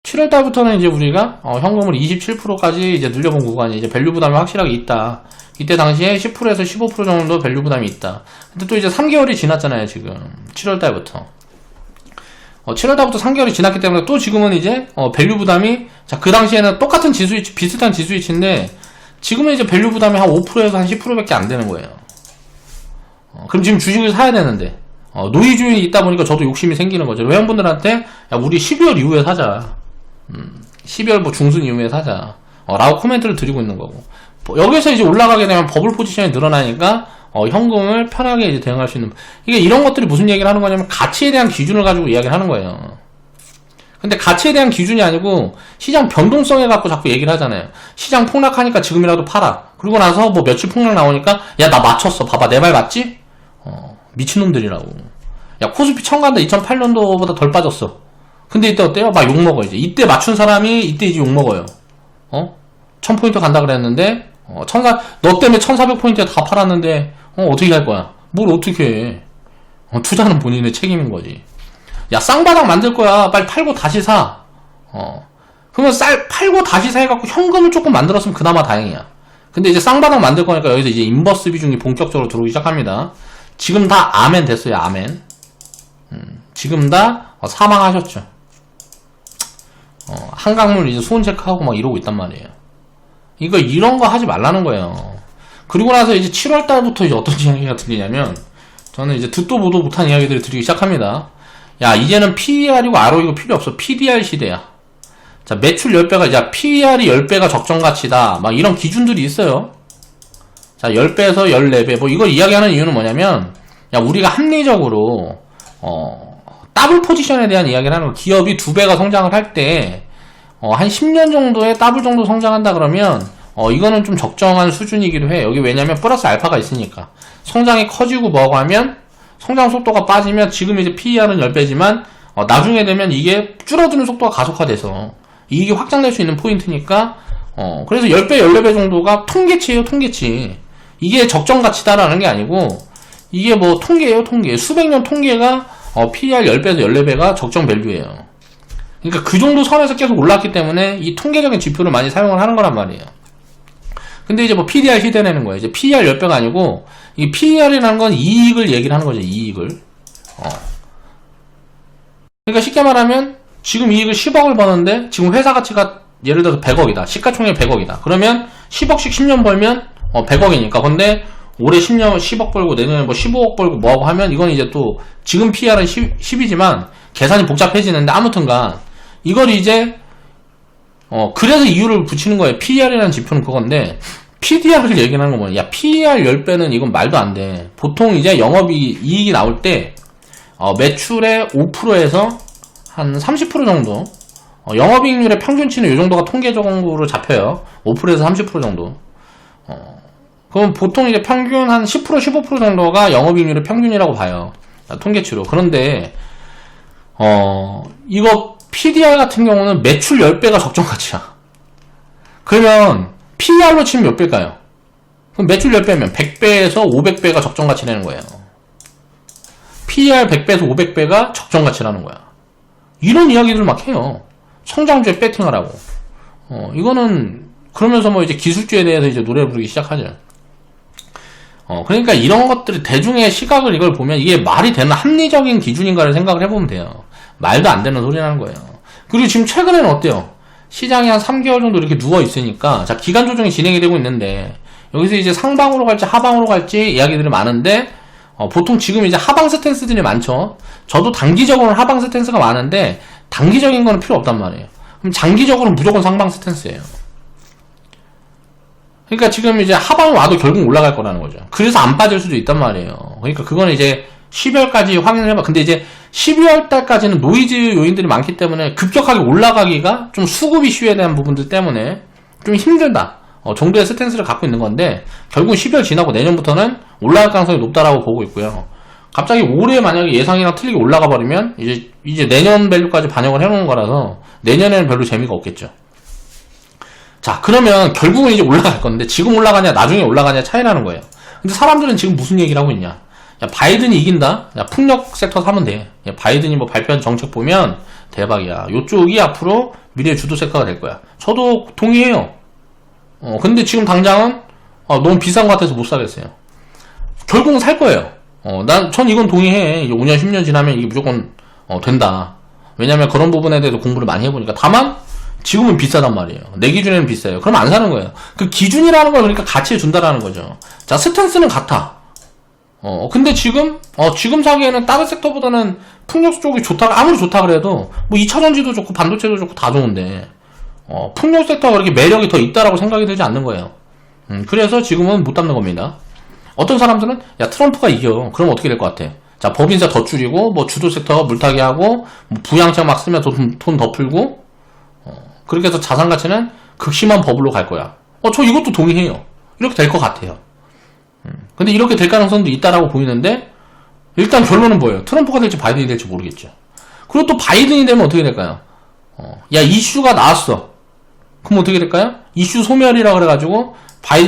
7월달부터는 이제 우리가 현금을 27%까지 이제 늘려본 구간이 이제 밸류 부담이 확실하게 있다. 이때 당시에 10%에서 15% 정도 밸류 부담이 있다. 근데 또 이제 3개월이 지났잖아요, 지금. 7월달부터. 7월달부터 3개월이 지났기 때문에 또 지금은 이제 밸류 부담이, 자, 그 당시에는 똑같은 지수위치, 비슷한 지수위치인데 지금은 이제 밸류 부담이 한 5%에서 한 10%밖에 안 되는 거예요. 그럼 지금 주식을 사야 되는데 노이즈율이 있다 보니까 저도 욕심이 생기는 거죠. 회원분들한테 야, 우리 12월 이후에 사자. 12월 뭐 중순 이후에 사자. 라고 코멘트를 드리고 있는 거고. 여기서 이제 올라가게 되면 버블 포지션이 늘어나니까 현금을 편하게 이제 대응할 수 있는, 이게 이런 것들이 무슨 얘기를 하는 거냐면 가치에 대한 기준을 가지고 이야기를 하는 거예요. 근데 가치에 대한 기준이 아니고 시장 변동성에 갖고 자꾸 얘기를 하잖아요. 시장 폭락하니까 지금이라도 팔아. 그리고 나서 뭐 며칠 폭락 나오니까 야, 나 맞췄어. 봐봐, 내 말 맞지? 미친놈들이라고. 야, 코스피 1000 간다. 2008년도보다 덜 빠졌어. 근데 이때 어때요? 막 욕먹어 이제. 이때 맞춘 사람이 이때 이제 욕먹어요. 1000포인트 간다 그랬는데 너 때문에 1400포인트에 다 팔았는데 어떻게 할 거야? 뭘 어떻게 해? 투자는 본인의 책임인 거지. 야, 쌍바닥 만들 거야. 빨리 팔고 다시 사. 그러면 팔고 다시 사 해갖고 현금을 조금 만들었으면 그나마 다행이야. 근데 이제 쌍바닥 만들 거니까 여기서 이제 인버스 비중이 본격적으로 들어오기 시작합니다. 지금 다 아멘 됐어요. 아멘. 지금 다 사망하셨죠. 한강물 이제 수온 체크하고 막 이러고 있단 말이에요. 이런 거 하지 말라는 거예요. 그리고 나서 이제 7월 달부터 이제 어떤 이야기가 들리냐면, 저는 이제 듣도 보도 못한 이야기들을 드리기 시작합니다. 야, 이제는 PER이고 ROE가 필요 없어. PDR 시대야. 자, 매출 10배가 이제 PER이 10배가 적정 가치다. 막 이런 기준들이 있어요. 자, 10배에서 14배. 뭐 이걸 이야기하는 이유는 뭐냐면, 야, 우리가 합리적으로 더블 포지션에 대한 이야기를 하는 거. 기업이 2배가 성장을 할 때, 한 10년 정도에 더블 정도 성장한다 그러면, 이거는 좀 적정한 수준이기도 해. 여기 왜냐면 플러스 알파가 있으니까. 성장이 커지고 뭐고 하면, 성장 속도가 빠지면, 지금 이제 PER은 10배지만, 나중에 되면 이게 줄어드는 속도가 가속화돼서, 이익이 확장될 수 있는 포인트니까, 그래서 10배, 14배 정도가 통계치예요, 통계치. 이게 적정 가치다라는 게 아니고, 이게 뭐 통계예요, 통계. 수백 년 통계가, PER 10배에서 14배가 적정 밸류예요. 그러니까 그 정도 선에서 계속 올랐기 때문에 이 통계적인 지표를 많이 사용을 하는 거란 말이에요. 근데 이제 뭐 PDR 시대내는 거예요. 이제 PER 10배가 아니고, 이 PER이라는 건 이익을 얘기를 하는 거죠, 이익을. 그러니까 쉽게 말하면, 지금 이익을 10억을 버는데, 지금 회사 가치가 예를 들어서 100억이다. 시가총액 100억이다. 그러면 10억씩 10년 벌면, 100억이니까. 근데 올해 10억 벌고, 내년에 뭐 15억 벌고 뭐하고 하면, 이건 이제 또, 지금 PER은 10이지만, 계산이 복잡해지는데, 아무튼간, 이걸 이제, 그래서 이유를 붙이는 거예요. PER이라는 지표는 그건데, PDR을 얘기하는 건 뭐냐. 야, PER 10배는 이건 말도 안 돼. 보통 이제 이익이 나올 때, 매출의 5%에서 한 30% 정도, 영업이익률의 평균치는 이 정도가 통계적으로 잡혀요. 5%에서 30% 정도. 그럼 보통 이제 평균 한 10%, 15% 정도가 영업이익률의 평균이라고 봐요. 통계치로. 그런데, 이거 PDR 같은 경우는 매출 10배가 적정 가치야. 그러면 PER로 치면 몇 배일까요? 그럼 매출 10배면 100배에서 500배가 적정 가치라는 거예요. PER 100배에서 500배가 적정 가치라는 거야. 이런 이야기들 막 해요. 성장주에 배팅을 하고. 이거는 그러면서 뭐 이제 기술주에 대해서 이제 노래 부르기 시작하죠. 그러니까 이런 것들이 대중의 시각을 이걸 보면 이게 말이 되는 합리적인 기준인가를 생각을 해보면 돼요. 말도 안 되는 소리라는 거예요. 그리고 지금 최근에는 어때요? 시장이 한 3개월 정도 이렇게 누워있으니까, 자, 기간 조정이 진행이 되고 있는데, 여기서 이제 상방으로 갈지 하방으로 갈지 이야기들이 많은데, 보통 지금 이제 하방 스탠스들이 많죠? 저도 단기적으로는 하방 스탠스가 많은데, 단기적인 거는 필요 없단 말이에요. 그럼 장기적으로는 무조건 상방 스탠스예요. 그러니까 지금 이제 하방이 와도 결국 올라갈 거라는 거죠. 그래서 안 빠질 수도 있단 말이에요. 그러니까 그건 이제 12월까지 확인을 해봐. 근데 이제 12월 달까지는 노이즈 요인들이 많기 때문에 급격하게 올라가기가 좀 수급 이슈에 대한 부분들 때문에 좀 힘들다 정도의 스탠스를 갖고 있는 건데, 결국 12월 지나고 내년부터는 올라갈 가능성이 높다라고 보고 있고요. 갑자기 올해 만약에 예상이랑 틀리게 올라가 버리면 이제 내년 밸류까지 반영을 해놓은 거라서 내년에는 별로 재미가 없겠죠. 자, 그러면 결국은 이제 올라갈 건데, 지금 올라가냐 나중에 올라가냐 차이라는 거예요. 근데 사람들은 지금 무슨 얘기를 하고 있냐? 야, 바이든이 이긴다? 야, 풍력 섹터 사면 돼. 야, 바이든이 뭐 발표한 정책 보면 대박이야. 요쪽이 앞으로 미래의 주도 섹터가 될 거야. 저도 동의해요. 근데 지금 당장은 너무 비싼 것 같아서 못 사겠어요. 결국은 살 거예요. 전 이건 동의해. 이제 5년, 10년 지나면 이게 무조건 된다. 왜냐면 그런 부분에 대해서 공부를 많이 해보니까. 다만 지금은 비싸단 말이에요. 내 기준에는 비싸요. 그럼 안 사는 거예요. 그 기준이라는 걸 그러니까 가치에 준다라는 거죠. 자, 스탠스는 같아. 근데 지금 사기에는 다른 섹터보다는 풍력 쪽이 좋다, 아무리 좋다 그래도, 뭐 2차전지도 좋고, 반도체도 좋고, 다 좋은데, 풍력 섹터가 그렇게 매력이 더 있다라고 생각이 되지 않는 거예요. 그래서 지금은 못 담는 겁니다. 어떤 사람들은, 야, 트럼프가 이겨. 그럼 어떻게 될 것 같아? 자, 법인세 더 줄이고, 뭐 주도 섹터 물타기 하고, 뭐 부양책 막 쓰면 돈 더 풀고, 그렇게 해서 자산 가치는 극심한 버블로 갈 거야. 저 이것도 동의해요. 이렇게 될 것 같아요. 근데 이렇게 될 가능성도 있다라고 보이는데, 일단 결론은 뭐예요? 트럼프가 될지 바이든이 될지 모르겠죠. 그리고 또 바이든이 되면 어떻게 될까요? 야, 이슈가 나왔어. 그럼 어떻게 될까요? 이슈 소멸이라 그래가지고,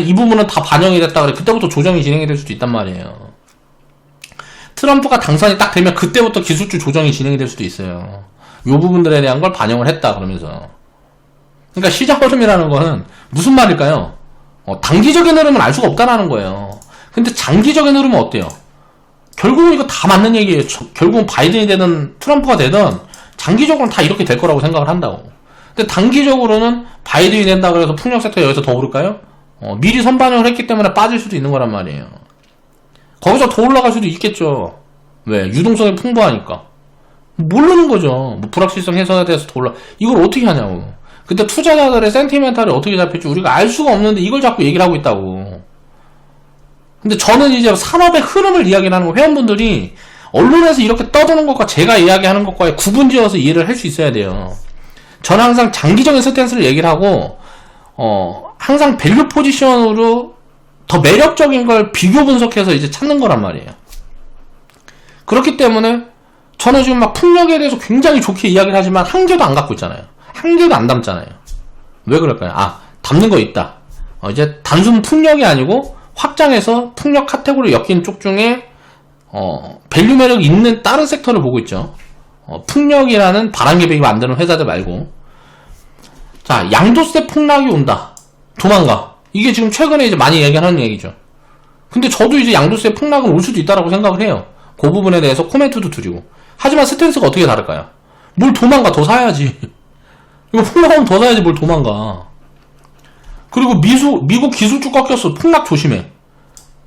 이 부분은 다 반영이 됐다 그래. 그때부터 조정이 진행이 될 수도 있단 말이에요. 트럼프가 당선이 딱 되면 그때부터 기술주 조정이 진행이 될 수도 있어요. 요 부분들에 대한 걸 반영을 했다 그러면서. 그러니까 시장 흐름이라는 거는 무슨 말일까요? 단기적인 흐름은 알 수가 없다라는 거예요. 근데 장기적인 흐름은 어때요? 결국은 이거 다 맞는 얘기예요. 결국은 바이든이 되든 트럼프가 되든 장기적으로는 다 이렇게 될 거라고 생각을 한다고. 근데 단기적으로는 바이든이 된다 그래서 풍력 섹터 여기서 더 오를까요? 미리 선반영을 했기 때문에 빠질 수도 있는 거란 말이에요. 거기서 더 올라갈 수도 있겠죠. 왜? 유동성이 풍부하니까. 모르는 거죠. 뭐 불확실성 해소에 대해서 더 이걸 어떻게 하냐고. 근데 투자자들의 센티멘탈이 어떻게 잡힐지 우리가 알 수가 없는데 이걸 자꾸 얘기를 하고 있다고. 근데 저는 이제 산업의 흐름을 이야기를 하는 거, 회원분들이 언론에서 이렇게 떠드는 것과 제가 이야기하는 것과의 구분지어서 이해를 할 수 있어야 돼요. 저는 항상 장기적인 스탠스를 얘기를 하고, 항상 밸류 포지션으로 더 매력적인 걸 비교 분석해서 이제 찾는 거란 말이에요. 그렇기 때문에 저는 지금 막 풍력에 대해서 굉장히 좋게 이야기를 하지만 한 개도 안 갖고 있잖아요. 한 개도 안 담잖아요. 왜 그럴까요? 담는 거 있다. 이제 단순 풍력이 아니고 확장해서 풍력 카테고리 엮인 쪽 중에 밸류 매력이 있는 다른 섹터를 보고 있죠. 풍력이라는 바람개벽이 만드는 회사들 말고. 자, 양도세 폭락이 온다. 도망가. 이게 지금 최근에 이제 많이 얘기하는 얘기죠. 근데 저도 이제 양도세 폭락은 올 수도 있다라고 생각을 해요. 그 부분에 대해서 코멘트도 드리고. 하지만 스탠스가 어떻게 다를까요? 뭘 도망가, 더 사야지. 이거 폭락하면 더 사야지 뭘 도망가. 그리고 미국 기술주 꺾였어. 폭락 조심해.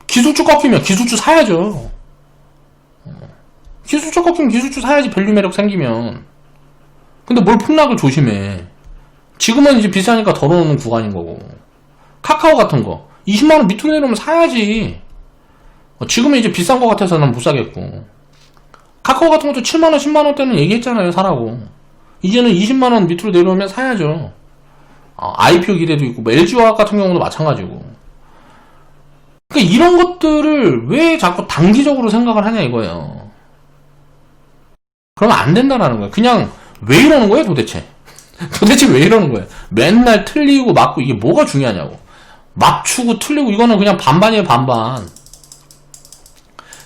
기술주 꺾이면 기술주 사야죠. 기술주 꺾이면 기술주 사야지, 밸류 매력 생기면. 근데 뭘 폭락을 조심해. 지금은 이제 비싸니까 덜어놓는 구간인 거고. 카카오 같은 거 20만원 밑으로 내려오면 사야지. 지금은 이제 비싼 거 같아서 난 못 사겠고. 카카오 같은 것도 7만원 10만원 때는 얘기했잖아요, 사라고. 이제는 20만원 밑으로 내려오면 사야죠. IPO 기대도 있고, 뭐 LG화학 같은 경우도 마찬가지고. 그러니까 이런 것들을 왜 자꾸 단기적으로 생각을 하냐 이거예요. 그러면 안 된다라는 거예요. 그냥 왜 이러는 거예요, 도대체? 도대체 왜 이러는 거예요? 맨날 틀리고 맞고 이게 뭐가 중요하냐고. 맞추고 틀리고 이거는 그냥 반반이에요, 반반.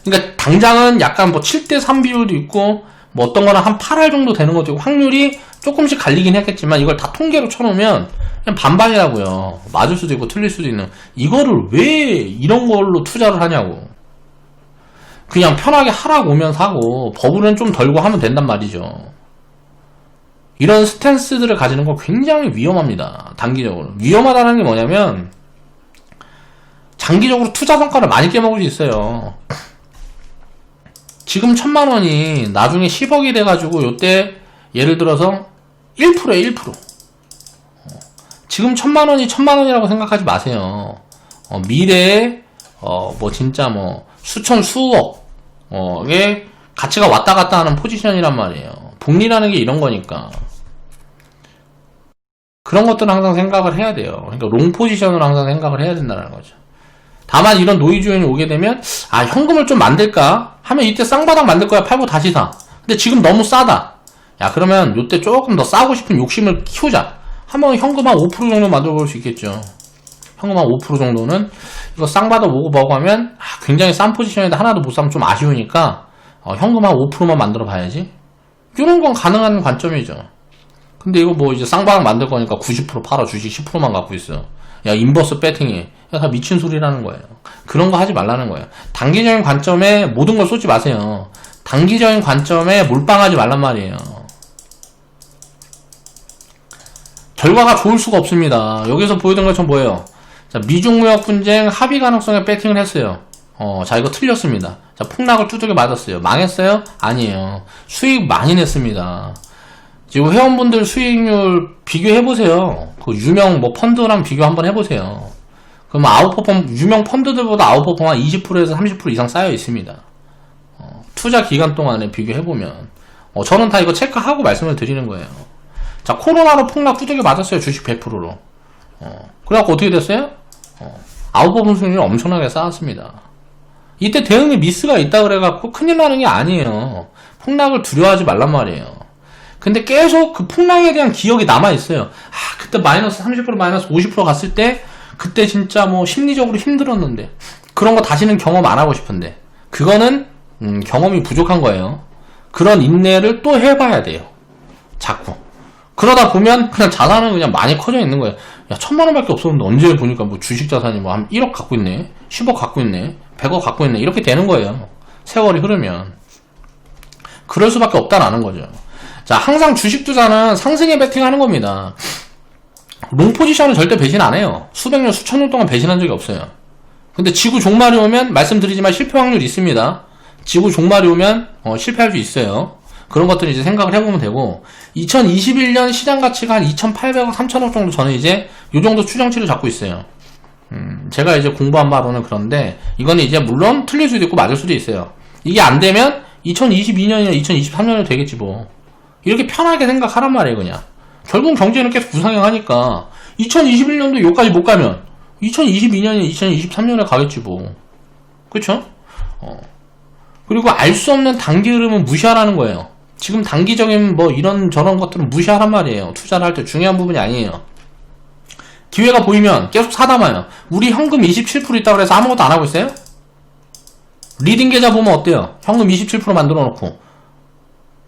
그러니까 당장은 약간 뭐 7대3 비율도 있고, 뭐 어떤 거는 한 8할 정도 되는 것도 있고, 확률이 조금씩 갈리긴 했겠지만 이걸 다 통계로 쳐놓으면 그냥 반반이라고요. 맞을 수도 있고 틀릴 수도 있는. 이거를 왜 이런 걸로 투자를 하냐고. 그냥 편하게 하라고 오면 사고 버블은 좀 덜고 하면 된단 말이죠. 이런 스탠스들을 가지는 건 굉장히 위험합니다. 단기적으로. 위험하다는 게 뭐냐면 장기적으로 투자 성과를 많이 깨먹을 수 있어요. 지금 1000만원이 나중에 10억이 돼가지고 요때 예를 들어서 1%에 1%. 지금 1000만원이 1000만원이라고 생각하지 마세요. 미래에 뭐 진짜 뭐 수천 수억 이게 가치가 왔다 갔다 하는 포지션이란 말이에요. 복리라는 게 이런 거니까. 그런 것들은 항상 생각을 해야 돼요. 그러니까 롱 포지션으로 항상 생각을 해야 된다는 거죠. 다만 이런 노이즈 요인이 오게 되면 현금을 좀 만들까 하면 이때 쌍바닥 만들 거야. 팔고 다시 사. 근데 지금 너무 싸다. 야, 그러면 이때 조금 더 싸고 싶은 욕심을 키우자. 한번 현금 한 5% 정도 만들어 볼 수 있겠죠. 현금 한 5% 정도는 이거 쌍바닥 오고 뭐고 하면 굉장히 싼 포지션인데 하나도 못 사면 좀 아쉬우니까 현금 한 5%만 만들어 봐야지. 이런 건 가능한 관점이죠. 근데 이거 뭐 이제 쌍바닥 만들 거니까 90% 팔아, 주식 10%만 갖고 있어. 야, 인버스 배팅이. 야, 다 미친 소리라는 거예요. 그런 거 하지 말라는 거예요. 단기적인 관점에 모든 걸 쏟지 마세요. 단기적인 관점에 몰빵하지 말란 말이에요. 결과가 좋을 수가 없습니다. 여기서 보이던 것처럼 뭐예요? 자, 미중 무역 분쟁 합의 가능성에 배팅을 했어요. 자, 이거 틀렸습니다. 자, 폭락을 두들겨 맞았어요. 망했어요? 아니에요. 수익 많이 냈습니다. 지금 회원분들 수익률 비교해보세요. 그 유명 뭐 펀드랑 비교 한번 해보세요. 그럼 아웃퍼폼, 유명 펀드들보다 아웃퍼폼 한 20%에서 30% 이상 쌓여 있습니다. 투자 기간 동안에 비교해보면. 저는 다 이거 체크하고 말씀을 드리는 거예요. 자, 코로나로 폭락 두들겨 맞았어요. 주식 100%로. 그래갖고 어떻게 됐어요? 아웃퍼폼 수익률 엄청나게 쌓았습니다. 이때 대응에 미스가 있다 그래갖고 큰일 나는 게 아니에요. 폭락을 두려워하지 말란 말이에요. 근데 계속 그 폭락에 대한 기억이 남아있어요. 그때 마이너스 30% 마이너스 50% 갔을 때 그때 진짜 뭐 심리적으로 힘들었는데 그런 거 다시는 경험 안 하고 싶은데 그거는 경험이 부족한 거예요. 그런 인내를 또 해봐야 돼요. 자꾸. 그러다 보면 그냥 자산은 그냥 많이 커져 있는 거예요. 야, 1000만 원밖에 없었는데 언제 보니까 뭐 주식 자산이 뭐 한 1억 갖고 있네, 10억 갖고 있네, 100억 갖고 있네, 이렇게 되는 거예요. 세월이 흐르면. 그럴 수밖에 없다라는 거죠. 자, 항상 주식 투자는 상승에 베팅하는 겁니다. 롱 포지션은 절대 배신 안 해요. 수백 년, 수천 년 동안 배신한 적이 없어요. 근데 지구 종말이 오면 말씀드리지만 실패 확률이 있습니다. 지구 종말이 오면 실패할 수 있어요. 그런 것들을 이제 생각을 해보면 되고 2021년 시장 가치가 한 2,800억, 3,000억 정도 저는 이제 요 정도 추정치를 잡고 있어요. 제가 이제 공부한 바로는 그런데 이거는 이제 물론 틀릴 수도 있고 맞을 수도 있어요. 이게 안 되면 2022년이나 2023년이 되겠지 뭐. 이렇게 편하게 생각하란 말이에요, 그냥. 결국 경제는 계속 부상행하니까 2021년도 여기까지 못 가면 2022년이나 2023년에 가겠지 뭐. 그쵸? 그리고 알 수 없는 단기 흐름은 무시하라는 거예요. 지금 단기적인 뭐 이런 저런 것들은 무시하란 말이에요. 투자를 할 때 중요한 부분이 아니에요. 기회가 보이면 계속 사담아요. 우리 현금 27% 있다고 해서 아무것도 안 하고 있어요? 리딩 계좌 보면 어때요? 현금 27% 만들어 놓고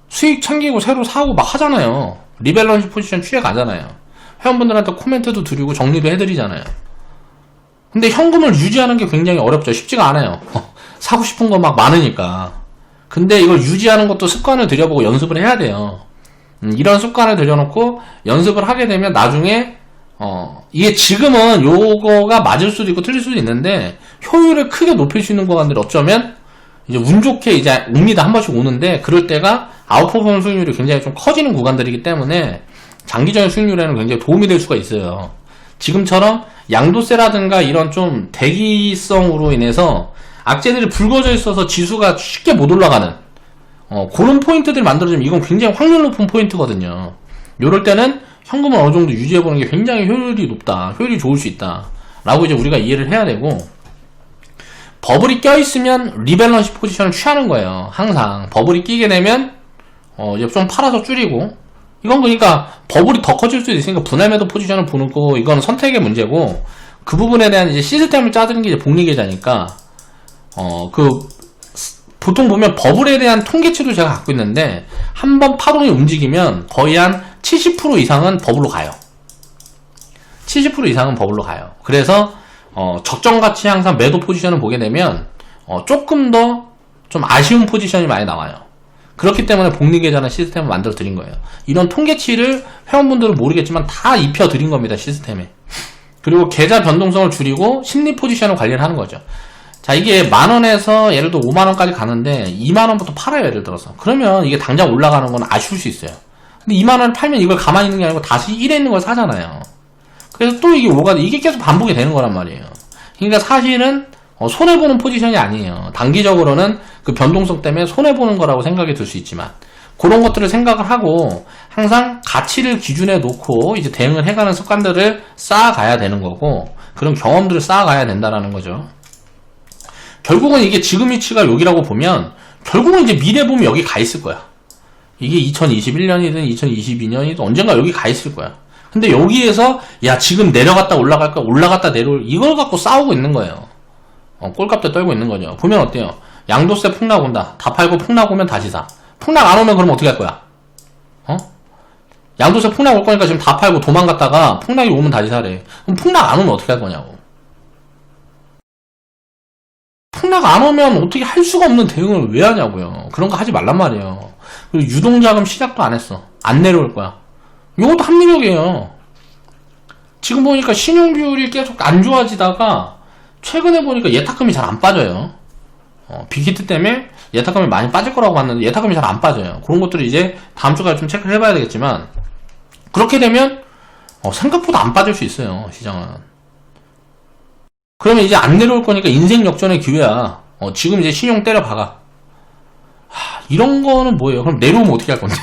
수익 챙기고 새로 사고 막 하잖아요. 리밸런스 포지션 취해 가잖아요. 회원분들한테 코멘트도 드리고 정리도 해드리잖아요. 근데 현금을 유지하는 게 굉장히 어렵죠. 쉽지가 않아요. 사고 싶은 거 막 많으니까. 근데 이걸 유지하는 것도 습관을 들여보고 연습을 해야 돼요. 이런 습관을 들여놓고 연습을 하게 되면 나중에 이게 지금은 요거가 맞을 수도 있고 틀릴 수도 있는데 효율을 크게 높일 수 있는 구간들이 어쩌면 이제 운 좋게 이제 옵니다. 한 번씩 오는데 그럴 때가 아웃퍼폼 수익률이 굉장히 좀 커지는 구간들이기 때문에 장기적인 수익률에는 굉장히 도움이 될 수가 있어요. 지금처럼 양도세라든가 이런 좀 대기성으로 인해서 악재들이 불거져 있어서 지수가 쉽게 못 올라가는 그런 포인트들을 만들어주면 이건 굉장히 확률 높은 포인트거든요. 요럴 때는 현금을 어느 정도 유지해보는 게 굉장히 효율이 높다, 효율이 좋을 수 있다 라고 이제 우리가 이해를 해야 되고, 버블이 껴있으면 리밸런스 포지션을 취하는 거예요. 항상 버블이 끼게 되면 이제 좀 팔아서 줄이고, 이건 그러니까 버블이 더 커질 수도 있으니까 분할 매도 포지션을 보는 거, 이건 선택의 문제고, 그 부분에 대한 이제 시스템을 짜드는 게 이제 복리계좌니까 보통 보면 버블에 대한 통계치도 제가 갖고 있는데 한번 파동이 움직이면 거의 한 70% 이상은 버블로 가요. 70% 이상은 버블로 가요. 그래서 적정가치 항상 매도 포지션을 보게 되면 조금 더 좀 아쉬운 포지션이 많이 나와요. 그렇기 때문에 복리계좌는 시스템을 만들어 드린 거예요. 이런 통계치를 회원분들은 모르겠지만 다 입혀 드린 겁니다. 시스템에. 그리고 계좌 변동성을 줄이고 심리 포지션을 관리를 하는 거죠. 자, 이게 만원에서 예를 들어 5만원까지 가는데 2만원부터 팔아요, 예를 들어서. 그러면 이게 당장 올라가는 건 아쉬울 수 있어요. 근데 2만원을 팔면 이걸 가만히 있는 게 아니고 다시 1에 있는 걸 사잖아요. 그래서 또 이게 5가 이게 계속 반복이 되는 거란 말이에요. 그러니까 사실은 손해보는 포지션이 아니에요. 단기적으로는 그 변동성 때문에 손해보는 거라고 생각이 들 수 있지만, 그런 것들을 생각을 하고 항상 가치를 기준에 놓고 이제 대응을 해가는 습관들을 쌓아가야 되는 거고, 그런 경험들을 쌓아가야 된다는 거죠. 결국은 이게 지금 위치가 여기라고 보면 결국은 이제 미래 보면 여기 가 있을 거야. 이게 2021년이든 2022년이든 언젠가 여기 가 있을 거야. 근데 여기에서 야 지금 내려갔다 올라갈까 올라갔다 내려올 이걸 갖고 싸우고 있는 거예요. 꼴값도 떨고 있는 거죠. 보면 어때요? 양도세 폭락 온다. 다 팔고 폭락 오면 다시 사. 폭락 안 오면 그럼 어떻게 할 거야? 양도세 폭락 올 거니까 지금 다 팔고 도망갔다가 폭락이 오면 다시 사래. 그럼 폭락 안 오면 어떻게 할 거냐고. 폭락 안 오면 어떻게 할 수가 없는 대응을 왜 하냐고요. 그런 거 하지 말란 말이에요. 그리고 유동자금 시작도 안 했어. 안 내려올 거야. 이것도 합리적이에요. 지금 보니까 신용 비율이 계속 안 좋아지다가 최근에 보니까 예탁금이 잘 안 빠져요. 빅히트 때문에 예탁금이 많이 빠질 거라고 봤는데 예탁금이 잘 안 빠져요. 그런 것들을 이제 다음 주까지 좀 체크를 해봐야 되겠지만, 그렇게 되면 생각보다 안 빠질 수 있어요. 시장은. 그러면 이제 안 내려올 거니까 인생 역전의 기회야. 지금 이제 신용 때려 박아. 이런 거는 뭐예요? 그럼 내려오면 어떻게 할 건데?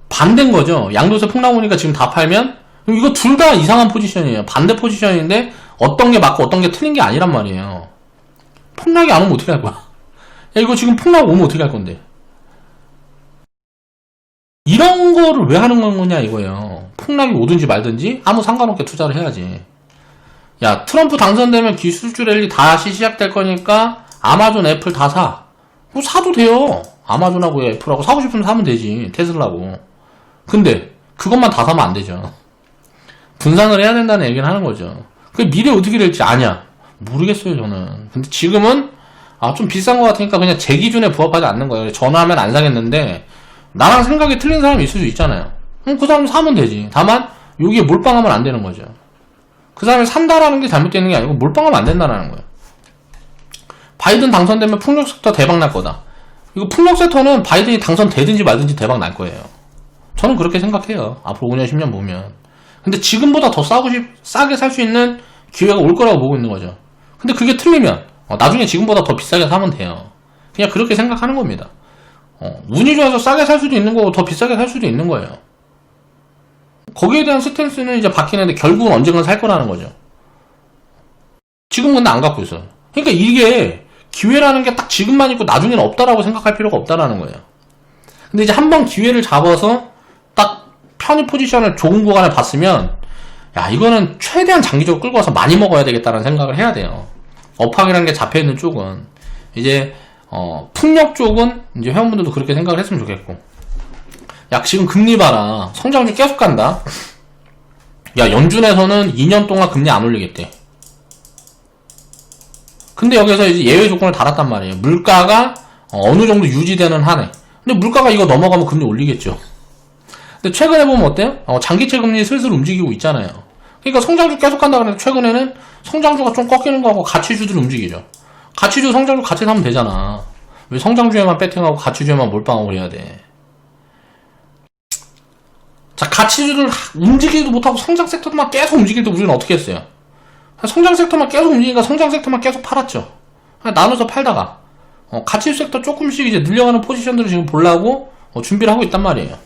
반대인 거죠. 양도세 폭락 오니까 지금 다 팔면 이거 둘 다 이상한 포지션이에요. 반대 포지션인데 어떤 게 맞고 어떤 게 틀린 게 아니란 말이에요. 폭락이 안 오면 어떻게 할 거야? 야, 이거 지금 폭락 오면 어떻게 할 건데? 이런 거를 왜 하는 거냐 이거예요. 폭락이 오든지 말든지 아무 상관없게 투자를 해야지. 야, 트럼프 당선되면 기술주 랠리 다시 시작될 거니까 아마존, 애플 다 사. 뭐 사도 돼요. 아마존하고 애플하고 사고 싶으면 사면 되지. 테슬라고. 근데 그것만 다 사면 안 되죠. 분산을 해야 된다는 얘기는 하는 거죠. 그 미래 어떻게 될지 아냐? 모르겠어요 저는. 근데 지금은 좀 비싼 것 같으니까 그냥 제 기준에 부합하지 않는 거예요. 전화하면 안 사겠는데 나랑 생각이 틀린 사람이 있을 수 있잖아요. 그럼 그 사람 사면 되지. 다만 여기에 몰빵하면 안 되는 거죠. 그 사람이 산다라는 게 잘못되는 게 아니고 몰빵하면 안 된다는 거예요. 바이든 당선되면 풍력 섹터 대박 날 거다. 이거 풍력 섹터는 바이든이 당선되든지 말든지 대박 날 거예요. 저는 그렇게 생각해요. 앞으로 5년 10년 보면. 근데 지금보다 더 싸게 살 수 있는 기회가 올 거라고 보고 있는 거죠. 근데 그게 틀리면 나중에 지금보다 더 비싸게 사면 돼요. 그냥 그렇게 생각하는 겁니다. 운이 좋아서 싸게 살 수도 있는 거고 더 비싸게 살 수도 있는 거예요. 거기에 대한 스탠스는 이제 바뀌는데 결국은 언젠간 살 거라는 거죠. 지금 근데 안 갖고 있어요. 그러니까 이게 기회라는 게 딱 지금만 있고 나중에는 없다라고 생각할 필요가 없다라는 거예요. 근데 이제 한번 기회를 잡아서 딱 편입 포지션을 좋은 구간에 봤으면 야 이거는 최대한 장기적으로 끌고 와서 많이 먹어야 되겠다는 생각을 해야 돼요. 업황이라는 게 잡혀있는 쪽은 이제 풍력 쪽은 이제 회원분들도 그렇게 생각을 했으면 좋겠고, 야 지금 금리 봐라. 성장률 계속 간다. 야 연준에서는 2년 동안 금리 안 올리겠대. 근데 여기서 이제 예외 조건을 달았단 말이에요. 물가가 어느 정도 유지되는 한에. 근데 물가가 이거 넘어가면 금리 올리겠죠. 근데 최근에 보면 어때요? 장기채 금리 슬슬 움직이고 있잖아요. 그러니까 성장주 계속 간다 그러는데 최근에는 성장주가 좀 꺾이는 거하고 가치주들이 움직이죠. 가치주 성장주 같이 사면 되잖아. 왜 성장주에만 배팅하고 가치주에만 몰빵하고 그래야 돼. 자, 가치주들 움직이지도 못하고 성장 섹터만 계속 움직일 때 우리는 어떻게 했어요? 성장 섹터만 계속 움직이니까 성장 섹터만 계속 팔았죠. 나눠서 팔다가 가치주 섹터 조금씩 이제 늘려가는 포지션들을 지금 보려고 준비를 하고 있단 말이에요.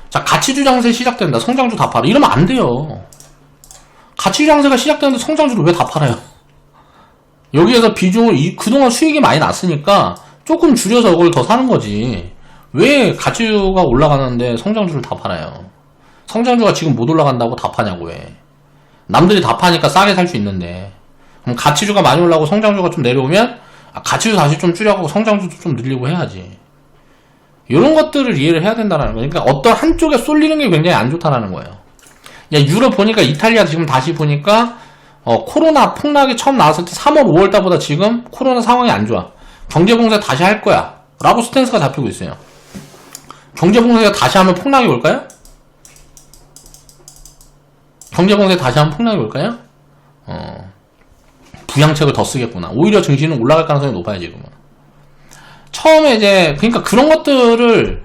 자, 가치주 장세 시작된다. 성장주 다 팔아. 이러면 안 돼요. 가치주 장세가 시작되는데 성장주를 왜 다 팔아요? 여기에서 비중을 그동안 수익이 많이 났으니까 조금 줄여서 그걸 더 사는 거지. 왜 가치주가 올라가는데 성장주를 다 팔아요? 성장주가 지금 못 올라간다고 다 파냐고 왜? 남들이 다 파니까 싸게 살 수 있는데. 그럼 가치주가 많이 올라가고 성장주가 좀 내려오면 가치주 다시 좀 줄여가고 성장주도 좀 늘리고 해야지. 이런 것들을 이해를 해야 된다는 거예요. 그러니까 어떤 한쪽에 쏠리는 게 굉장히 안 좋다는 거예요. 야, 유럽 보니까 이탈리아 지금 다시 보니까 코로나 폭락이 처음 나왔을 때 3월 5월 달보다 지금 코로나 상황이 안 좋아. 경제봉쇄 다시 할 거야 라고 스탠스가 잡히고 있어요. 경제봉쇄가 다시 하면 폭락이 올까요? 경제봉쇄 다시 하면 폭락이 올까요? 부양책을 더 쓰겠구나. 오히려 증시는 올라갈 가능성이 높아요 지금은. 처음에 이제 그러니까 그런 것들을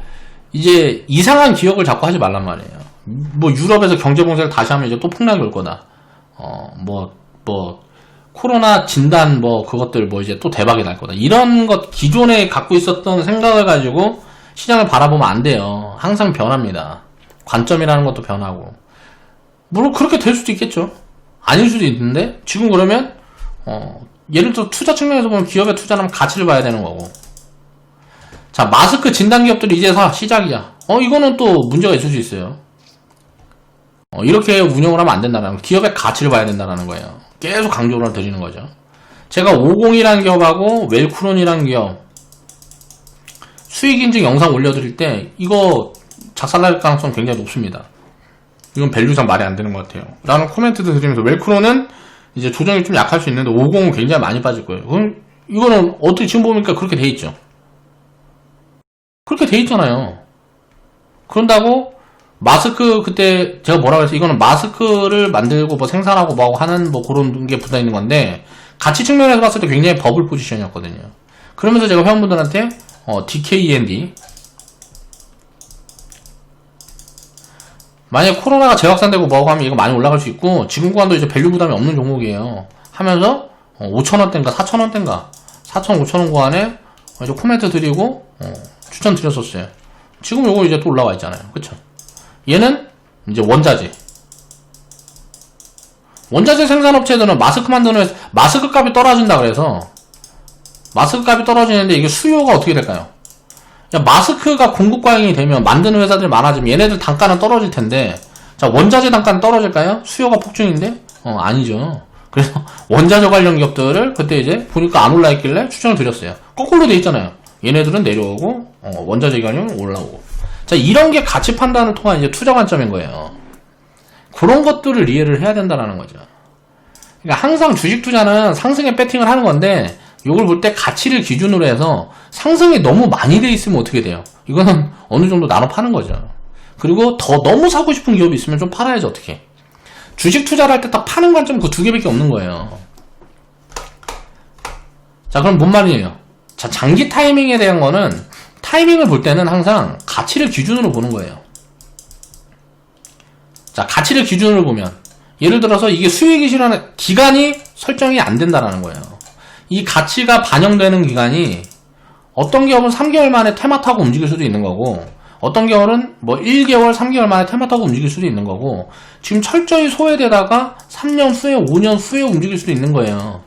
이제 이상한 기억을 자꾸 하지 말란 말이에요. 뭐 유럽에서 경제봉쇄를 다시 하면 이제 또 폭락이 올 거다. 코로나 진단 뭐 그것들 뭐 이제 또 대박이 날 거다. 이런 것 기존에 갖고 있었던 생각을 가지고 시장을 바라보면 안 돼요. 항상 변합니다. 관점이라는 것도 변하고. 물론 그렇게 될 수도 있겠죠. 아닐 수도 있는데 지금 그러면 예를 들어 투자 측면에서 보면 기업에 투자하면 가치를 봐야 되는 거고. 자, 마스크 진단 기업들이 이제서 시작이야. 이거는 또 문제가 있을 수 있어요. 이렇게 운영을 하면 안 된다는 거예요. 기업의 가치를 봐야 된다는 거예요. 계속 강조를 드리는 거죠. 제가 50이라는 기업하고 웰크론이라는 기업 수익 인증 영상 올려드릴 때 이거 작살날 가능성 굉장히 높습니다. 이건 밸류상 말이 안 되는 것 같아요. 라는 코멘트도 드리면서 웰크론은 이제 조정이 좀 약할 수 있는데 50은 굉장히 많이 빠질 거예요. 그럼 이거는 어떻게 지금 보니까 그렇게 돼 있죠. 그렇게 돼 있잖아요. 그런다고 마스크 그때 제가 뭐라고 했어요? 이거는 마스크를 만들고 뭐 생산하고 뭐 하는 뭐 그런 게 붙어 있는 건데 가치 측면에서 봤을 때 굉장히 버블 포지션이었거든요. 그러면서 제가 회원분들한테 DKEND 만약에 코로나가 재확산되고 뭐하고 하면 이거 많이 올라갈 수 있고 지금 구간도 이제 밸류 부담이 없는 종목이에요. 하면서 5,000원대인가 4,000원대인가 4,000, 5,000원 구간에 이제 코멘트 드리고 추천 드렸었어요. 지금 요거 이제 또 올라와 있잖아요. 그쵸? 얘는 이제 원자재 생산업체들은 마스크 만드는 회사, 마스크 값이 떨어진다 그래서 마스크 값이 떨어지는데 이게 수요가 어떻게 될까요? 마스크가 공급 과잉이 되면 만드는 회사들이 많아지면 얘네들 단가는 떨어질 텐데 자, 원자재 단가는 떨어질까요? 수요가 폭증인데? 아니죠. 그래서 원자재 관련 기업들을 그때 이제 보니까 안 올라 있길래 추천을 드렸어요. 거꾸로 돼 있잖아요. 얘네들은 내려오고 원자재 기관이면 올라오고. 자, 이런 게 가치 판단을 통한 이제 투자 관점인 거예요. 그런 것들을 이해를 해야 된다는 거죠. 그러니까 항상 주식 투자는 상승에 배팅을 하는 건데 이걸 볼 때 가치를 기준으로 해서 상승이 너무 많이 돼 있으면 어떻게 돼요? 이거는 어느 정도 나눠 파는 거죠. 그리고 더 너무 사고 싶은 기업이 있으면 좀 팔아야지 어떻게. 주식 투자를 할 때 딱 파는 관점 그 두 개밖에 없는 거예요. 자, 그럼 뭔 말이에요? 자, 장기 타이밍에 대한 거는 타이밍을 볼 때는 항상 가치를 기준으로 보는 거예요. 자, 가치를 기준으로 보면 예를 들어서 이게 수익이 실현하는 기간이 설정이 안 된다라는 거예요. 이 가치가 반영되는 기간이 어떤 기업은 3개월 만에 테마 타고 움직일 수도 있는 거고 어떤 기업은 뭐 1개월, 3개월 만에 테마 타고 움직일 수도 있는 거고 지금 철저히 소외되다가 3년 후에 5년 후에 움직일 수도 있는 거예요.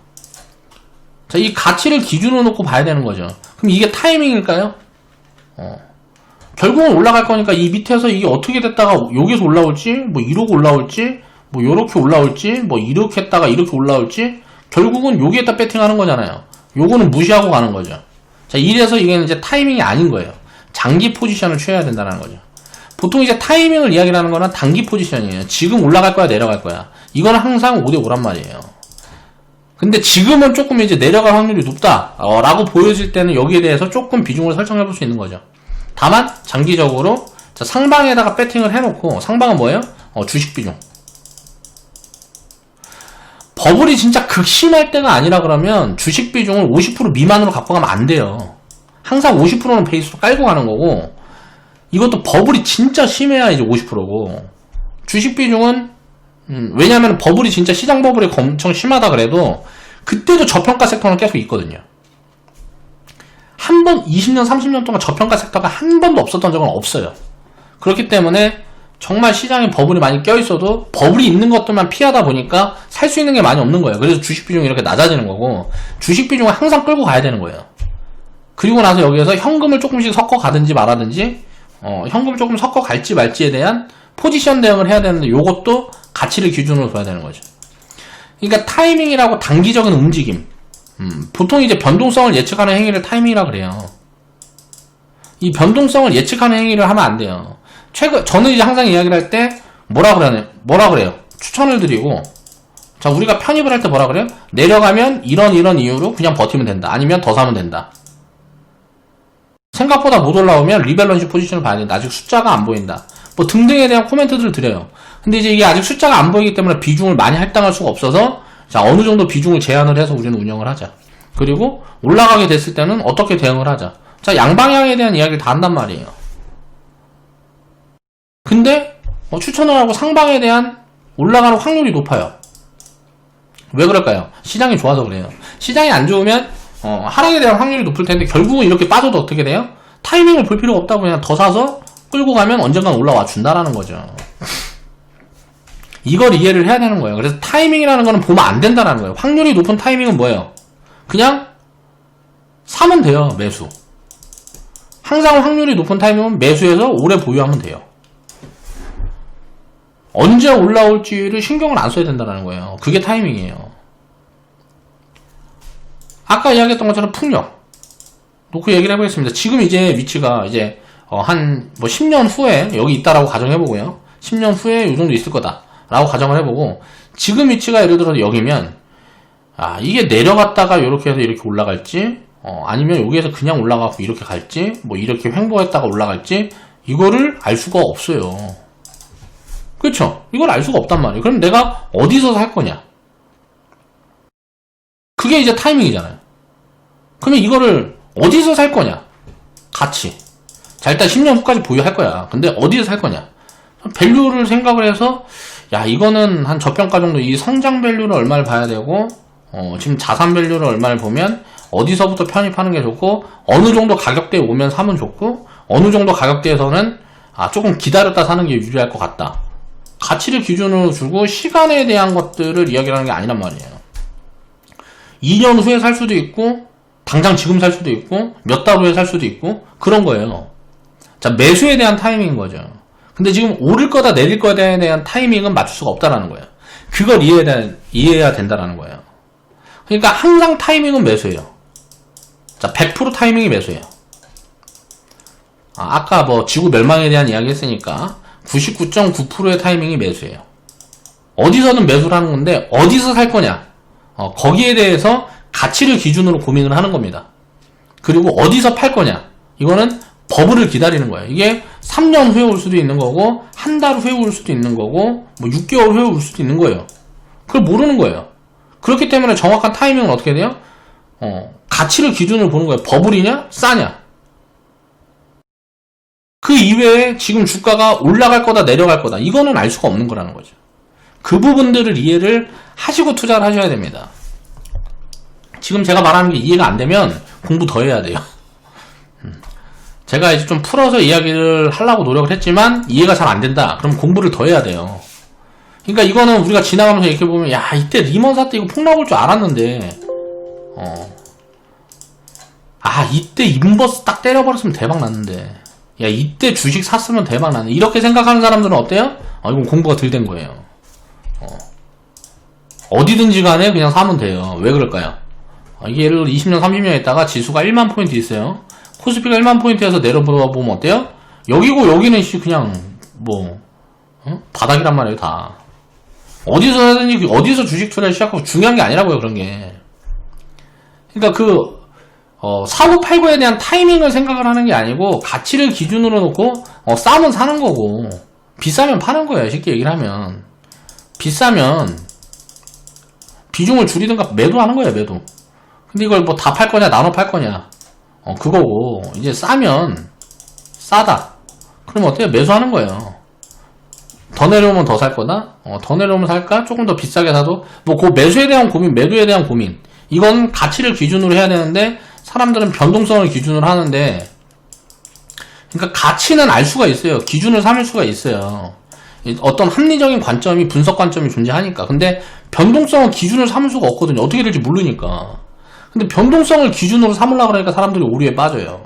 자, 이 가치를 기준으로 놓고 봐야 되는 거죠. 그럼 이게 타이밍일까요? 결국은 올라갈 거니까 이 밑에서 이게 어떻게 됐다가 여기서 올라올지 뭐 이러고 올라올지 뭐 요렇게 올라올지 뭐 이렇게 했다가 이렇게 올라올지 결국은 여기에다 배팅하는 거잖아요. 요거는 무시하고 가는 거죠. 자, 이래서 이게 이제 타이밍이 아닌 거예요. 장기 포지션을 취해야 된다는 거죠. 보통 이제 타이밍을 이야기하는 거는 단기 포지션이에요. 지금 올라갈 거야, 내려갈 거야. 이거는 항상 5대5란 말이에요. 근데 지금은 조금 이제 내려갈 확률이 높다 라고 보여질 때는 여기에 대해서 조금 비중을 설정해 볼 수 있는 거죠. 다만 장기적으로 자, 상방에다가 배팅을 해놓고 상방은 뭐예요? 주식 비중. 버블이 진짜 극심할 때가 아니라 그러면 주식 비중을 50% 미만으로 갖고 가면 안 돼요. 항상 50%는 베이스로 깔고 가는 거고 이것도 버블이 진짜 심해야 이제 50%고 주식 비중은 왜냐하면 버블이 진짜 시장 버블이 엄청 심하다 그래도 그때도 저평가 섹터는 계속 있거든요. 한 번 20년 30년 동안 저평가 섹터가 한 번도 없었던 적은 없어요. 그렇기 때문에 정말 시장에 버블이 많이 껴있어도 버블이 있는 것들만 피하다 보니까 살 수 있는 게 많이 없는 거예요. 그래서 주식 비중이 이렇게 낮아지는 거고 주식 비중을 항상 끌고 가야 되는 거예요. 그리고 나서 여기에서 현금을 조금씩 섞어 가든지 말하든지 현금을 조금 섞어 갈지 말지에 대한 포지션 대응을 해야 되는데 요것도 가치를 기준으로 둬야 되는 거죠. 그러니까 타이밍이라고 단기적인 움직임 보통 이제 변동성을 예측하는 행위를 타이밍이라 그래요. 이 변동성을 예측하는 행위를 하면 안 돼요. 저는 이제 항상 이야기를 할 때 뭐라 그래요? 추천을 드리고 자, 우리가 편입을 할 때 뭐라 그래요? 내려가면 이런 이유로 그냥 버티면 된다. 아니면 더 사면 된다. 생각보다 못 올라오면 리밸런시 포지션을 봐야 된다. 아직 숫자가 안 보인다. 뭐 등등에 대한 코멘트들을 드려요. 근데 이제 이게 아직 숫자가 안 보이기 때문에 비중을 많이 할당할 수가 없어서 자, 어느 정도 비중을 제한을 해서 우리는 운영을 하자. 그리고 올라가게 됐을 때는 어떻게 대응을 하자. 자, 양방향에 대한 이야기를 다 한단 말이에요. 근데 추천을 하고 상방에 대한 올라가는 확률이 높아요. 왜 그럴까요? 시장이 좋아서 그래요. 시장이 안 좋으면 하락에 대한 확률이 높을 텐데 결국은 이렇게 빠져도 어떻게 돼요? 타이밍을 볼 필요가 없다고 그냥 더 사서 끌고 가면 언젠간 올라와 준다라는 거죠. 이걸 이해를 해야 되는 거예요. 그래서 타이밍이라는 거는 보면 안 된다는 거예요. 확률이 높은 타이밍은 뭐예요? 그냥 사면 돼요. 매수. 항상 확률이 높은 타이밍은 매수해서 오래 보유하면 돼요. 언제 올라올지를 신경을 안 써야 된다는 거예요. 그게 타이밍이에요. 아까 이야기했던 것처럼 풍력 놓고 얘기를 해보겠습니다. 지금 이제 위치가 이제 한 10년 후에 여기 있다라고 가정해보고요. 10년 후에 이 정도 있을 거다 라고 가정을 해보고, 지금 위치가 예를 들어서 여기면 이게 내려갔다가 이렇게 해서 이렇게 올라갈지, 아니면 여기에서 그냥 올라가고 이렇게 갈지, 뭐 이렇게 횡보했다가 올라갈지, 이거를 알 수가 없어요. 그렇죠? 이걸 알 수가 없단 말이에요. 그럼 내가 어디서 살 거냐? 그게 이제 타이밍이잖아요. 그러면 이거를 어디서 살 거냐? 같이. 자, 일단 10년 후까지 보유할 거야. 근데 어디서 살 거냐? 밸류를 생각을 해서, 이거는 한 저평가 정도, 이 성장 밸류를 얼마를 봐야 되고, 지금 자산 밸류를 얼마를 보면, 어디서부터 편입하는 게 좋고, 어느 정도 가격대에 오면 사면 좋고, 어느 정도 가격대에서는, 조금 기다렸다 사는 게 유리할 것 같다. 가치를 기준으로 주고, 시간에 대한 것들을 이야기하는 게 아니란 말이에요. 2년 후에 살 수도 있고, 당장 지금 살 수도 있고, 몇 달 후에 살 수도 있고, 그런 거예요. 자, 매수에 대한 타이밍인 거죠. 근데 지금 오를 거다 내릴 거에 대한 타이밍은 맞출 수가 없다라는 거예요. 그걸 이해해야 된다라는 거예요. 그러니까 항상 타이밍은 매수예요. 자, 100% 타이밍이 매수예요. 아까 지구 멸망에 대한 이야기 했으니까 99.9%의 타이밍이 매수예요. 어디서든 매수를 하는 건데 어디서 살 거냐, 거기에 대해서 가치를 기준으로 고민을 하는 겁니다. 그리고 어디서 팔 거냐, 이거는 버블을 기다리는 거예요. 이게 3년 후에 올 수도 있는 거고, 한 달 후에 올 수도 있는 거고, 6개월 후에 올 수도 있는 거예요. 그걸 모르는 거예요. 그렇기 때문에 정확한 타이밍은 어떻게 돼요? 가치를 기준으로 보는 거예요. 버블이냐? 싸냐? 그 이외에 지금 주가가 올라갈 거다 내려갈 거다, 이거는 알 수가 없는 거라는 거죠. 그 부분들을 이해를 하시고 투자를 하셔야 됩니다. 지금 제가 말하는 게 이해가 안 되면 공부 더 해야 돼요. 제가 이제 좀 풀어서 이야기를 하려고 노력을 했지만 이해가 잘 안 된다. 그럼 공부를 더 해야 돼요. 그러니까 이거는 우리가 지나가면서 이렇게 보면, 이때 리먼 사 때 이거 폭락 올 줄 알았는데, 이때 인버스 딱 때려버렸으면 대박 났는데, 이때 주식 샀으면 대박 났네, 이렇게 생각하는 사람들은 어때요? 이건 공부가 덜 된 거예요. 어디든지 간에 그냥 사면 돼요. 왜 그럴까요? 이게 예를 들어 20년 30년 있다가 지수가 1만 포인트 있어요. 코스피가 1만 포인트에서 내려보면 어때요? 여기고 여기는 그냥 바닥이란 말이에요. 다 어디서 하든지, 어디서 주식 투자를 시작하고 중요한 게 아니라고요, 그런 게. 그러니까 사고 팔고에 대한 타이밍을 생각을 하는 게 아니고, 가치를 기준으로 놓고 싸면 사는 거고, 비싸면 파는 거예요. 쉽게 얘기를 하면. 비싸면 비중을 줄이든가 매도하는 거예요, 매도. 근데 이걸 다 팔 거냐, 나눠 팔 거냐, 그거고, 이제 싸면 싸다, 그럼 어때요? 매수하는 거예요. 더 내려오면 더 살 거다? 더 내려오면 살까? 조금 더 비싸게 사도? 그 매수에 대한 고민, 매도에 대한 고민, 이건 가치를 기준으로 해야 되는데, 사람들은 변동성을 기준으로 하는데, 그러니까 가치는 알 수가 있어요. 기준을 삼을 수가 있어요. 어떤 합리적인 관점이, 분석 관점이 존재하니까. 근데 변동성은 기준을 삼을 수가 없거든요. 어떻게 될지 모르니까. 근데 변동성을 기준으로 삼으려고 그러니까 사람들이 오류에 빠져요.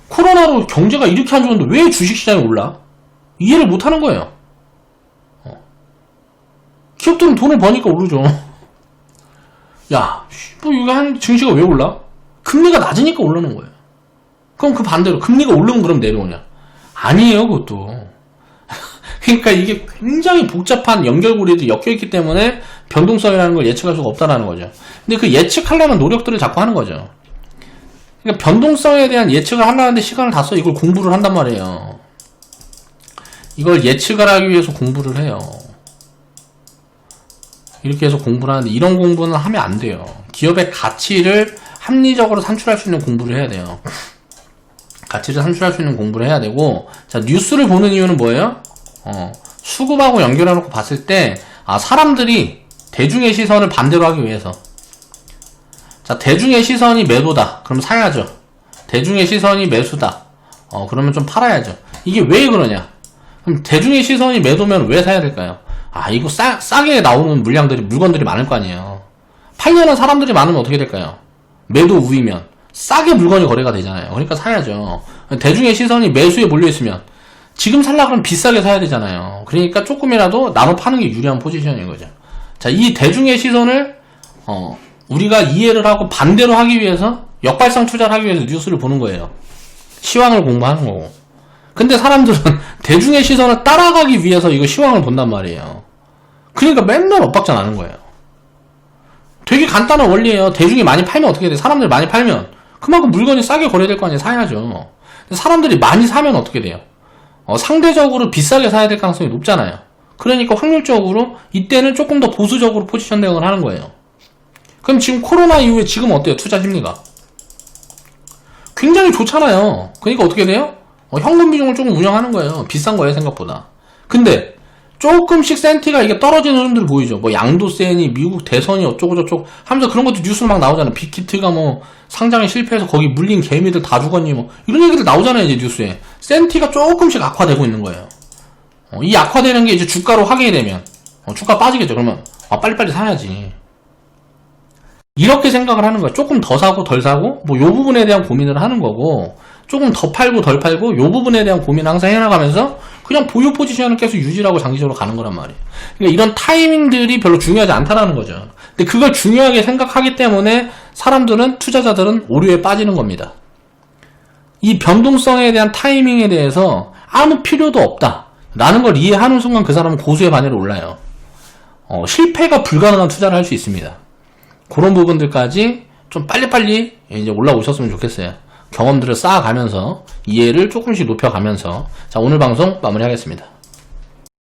코로나로 경제가 이렇게 안 좋은데 왜 주식시장이 올라? 이해를 못하는 거예요. 기업들은 돈을 버니까 오르죠. 이거 증시가 왜 올라? 금리가 낮으니까 오르는 거예요. 그럼 그 반대로 금리가 오르면 그럼 내려오냐? 아니에요, 그것도. 그러니까 이게 굉장히 복잡한 연결고리도 엮여있기 때문에 변동성이라는 걸 예측할 수가 없다는 거죠. 근데 그 예측하려는 노력들을 자꾸 하는 거죠. 그러니까 변동성에 대한 예측을 하려는데 시간을 다 써. 이걸 공부를 한단 말이에요. 이걸 예측을 하기 위해서 공부를 해요. 이렇게 해서 공부를 하는데, 이런 공부는 하면 안 돼요. 기업의 가치를 합리적으로 산출할 수 있는 공부를 해야 돼요. 가치를 산출할 수 있는 공부를 해야 되고, 자, 뉴스를 보는 이유는 뭐예요? 수급하고 연결해놓고 봤을 때, 사람들이 대중의 시선을 반대로 하기 위해서. 자, 대중의 시선이 매도다. 그럼 사야죠. 대중의 시선이 매수다. 그러면 좀 팔아야죠. 이게 왜 그러냐? 그럼 대중의 시선이 매도면 왜 사야 될까요? 아, 이거 싸게 나오는 물건들이 많을 거 아니에요. 팔려는 사람들이 많으면 어떻게 될까요? 매도 우위면 싸게 물건이 거래가 되잖아요. 그러니까 사야죠. 대중의 시선이 매수에 몰려있으면 지금 살라 그러면 비싸게 사야 되잖아요. 그러니까 조금이라도 나눠 파는 게 유리한 포지션인 거죠. 자, 이 대중의 시선을 우리가 이해를 하고 반대로 하기 위해서 역발상 투자를 하기 위해서 뉴스를 보는 거예요. 시황을 공부하는 거고. 근데 사람들은 대중의 시선을 따라가기 위해서 이거 시황을 본단 말이에요. 그러니까 맨날 엇박자 나는 거예요. 되게 간단한 원리예요. 대중이 많이 팔면 어떻게 돼? 사람들이 많이 팔면 그만큼 물건이 싸게 거래될 거 아니에요. 사야죠. 근데 사람들이 많이 사면 어떻게 돼요? 상대적으로 비싸게 사야 될 가능성이 높잖아요. 그러니까 확률적으로 이때는 조금 더 보수적으로 포지션 대응을 하는 거예요. 그럼 지금 코로나 이후에 지금 어때요? 투자 심리가 굉장히 좋잖아요. 그러니까 어떻게 돼요? 현금 비중을 조금 운영하는 거예요. 비싼 거예요, 생각보다. 근데 조금씩 센티가 이게 떨어지는 흐름들이 보이죠. 뭐 양도세니 미국 대선이 어쩌고저쩌고 하면서 그런 것도 뉴스로 막 나오잖아요. 빅히트가 뭐 상장에 실패해서 거기 물린 개미들 다 죽었니 뭐 이런 얘기들 나오잖아요, 이제 뉴스에. 센티가 조금씩 악화되고 있는 거예요. 이 악화되는 게 이제 주가로 확인이 되면 주가 빠지겠죠. 그러면 빨리빨리 사야지. 이렇게 생각을 하는 거야. 조금 더 사고 덜 사고 뭐 요 부분에 대한 고민을 하는 거고, 조금 더 팔고 덜 팔고 요 부분에 대한 고민을 항상 해나가면서 그냥 보유 포지션을 계속 유지하고 장기적으로 가는 거란 말이에요. 그러니까 이런 타이밍들이 별로 중요하지 않다라는 거죠. 근데 그걸 중요하게 생각하기 때문에 사람들은, 투자자들은 오류에 빠지는 겁니다. 이 변동성에 대한 타이밍에 대해서 아무 필요도 없다 라는 걸 이해하는 순간 그 사람은 고수의 반열에 올라요. 실패가 불가능한 투자를 할 수 있습니다. 그런 부분들까지 좀 빨리빨리 이제 올라오셨으면 좋겠어요. 경험들을 쌓아가면서 이해를 조금씩 높여가면서. 자, 오늘 방송 마무리하겠습니다.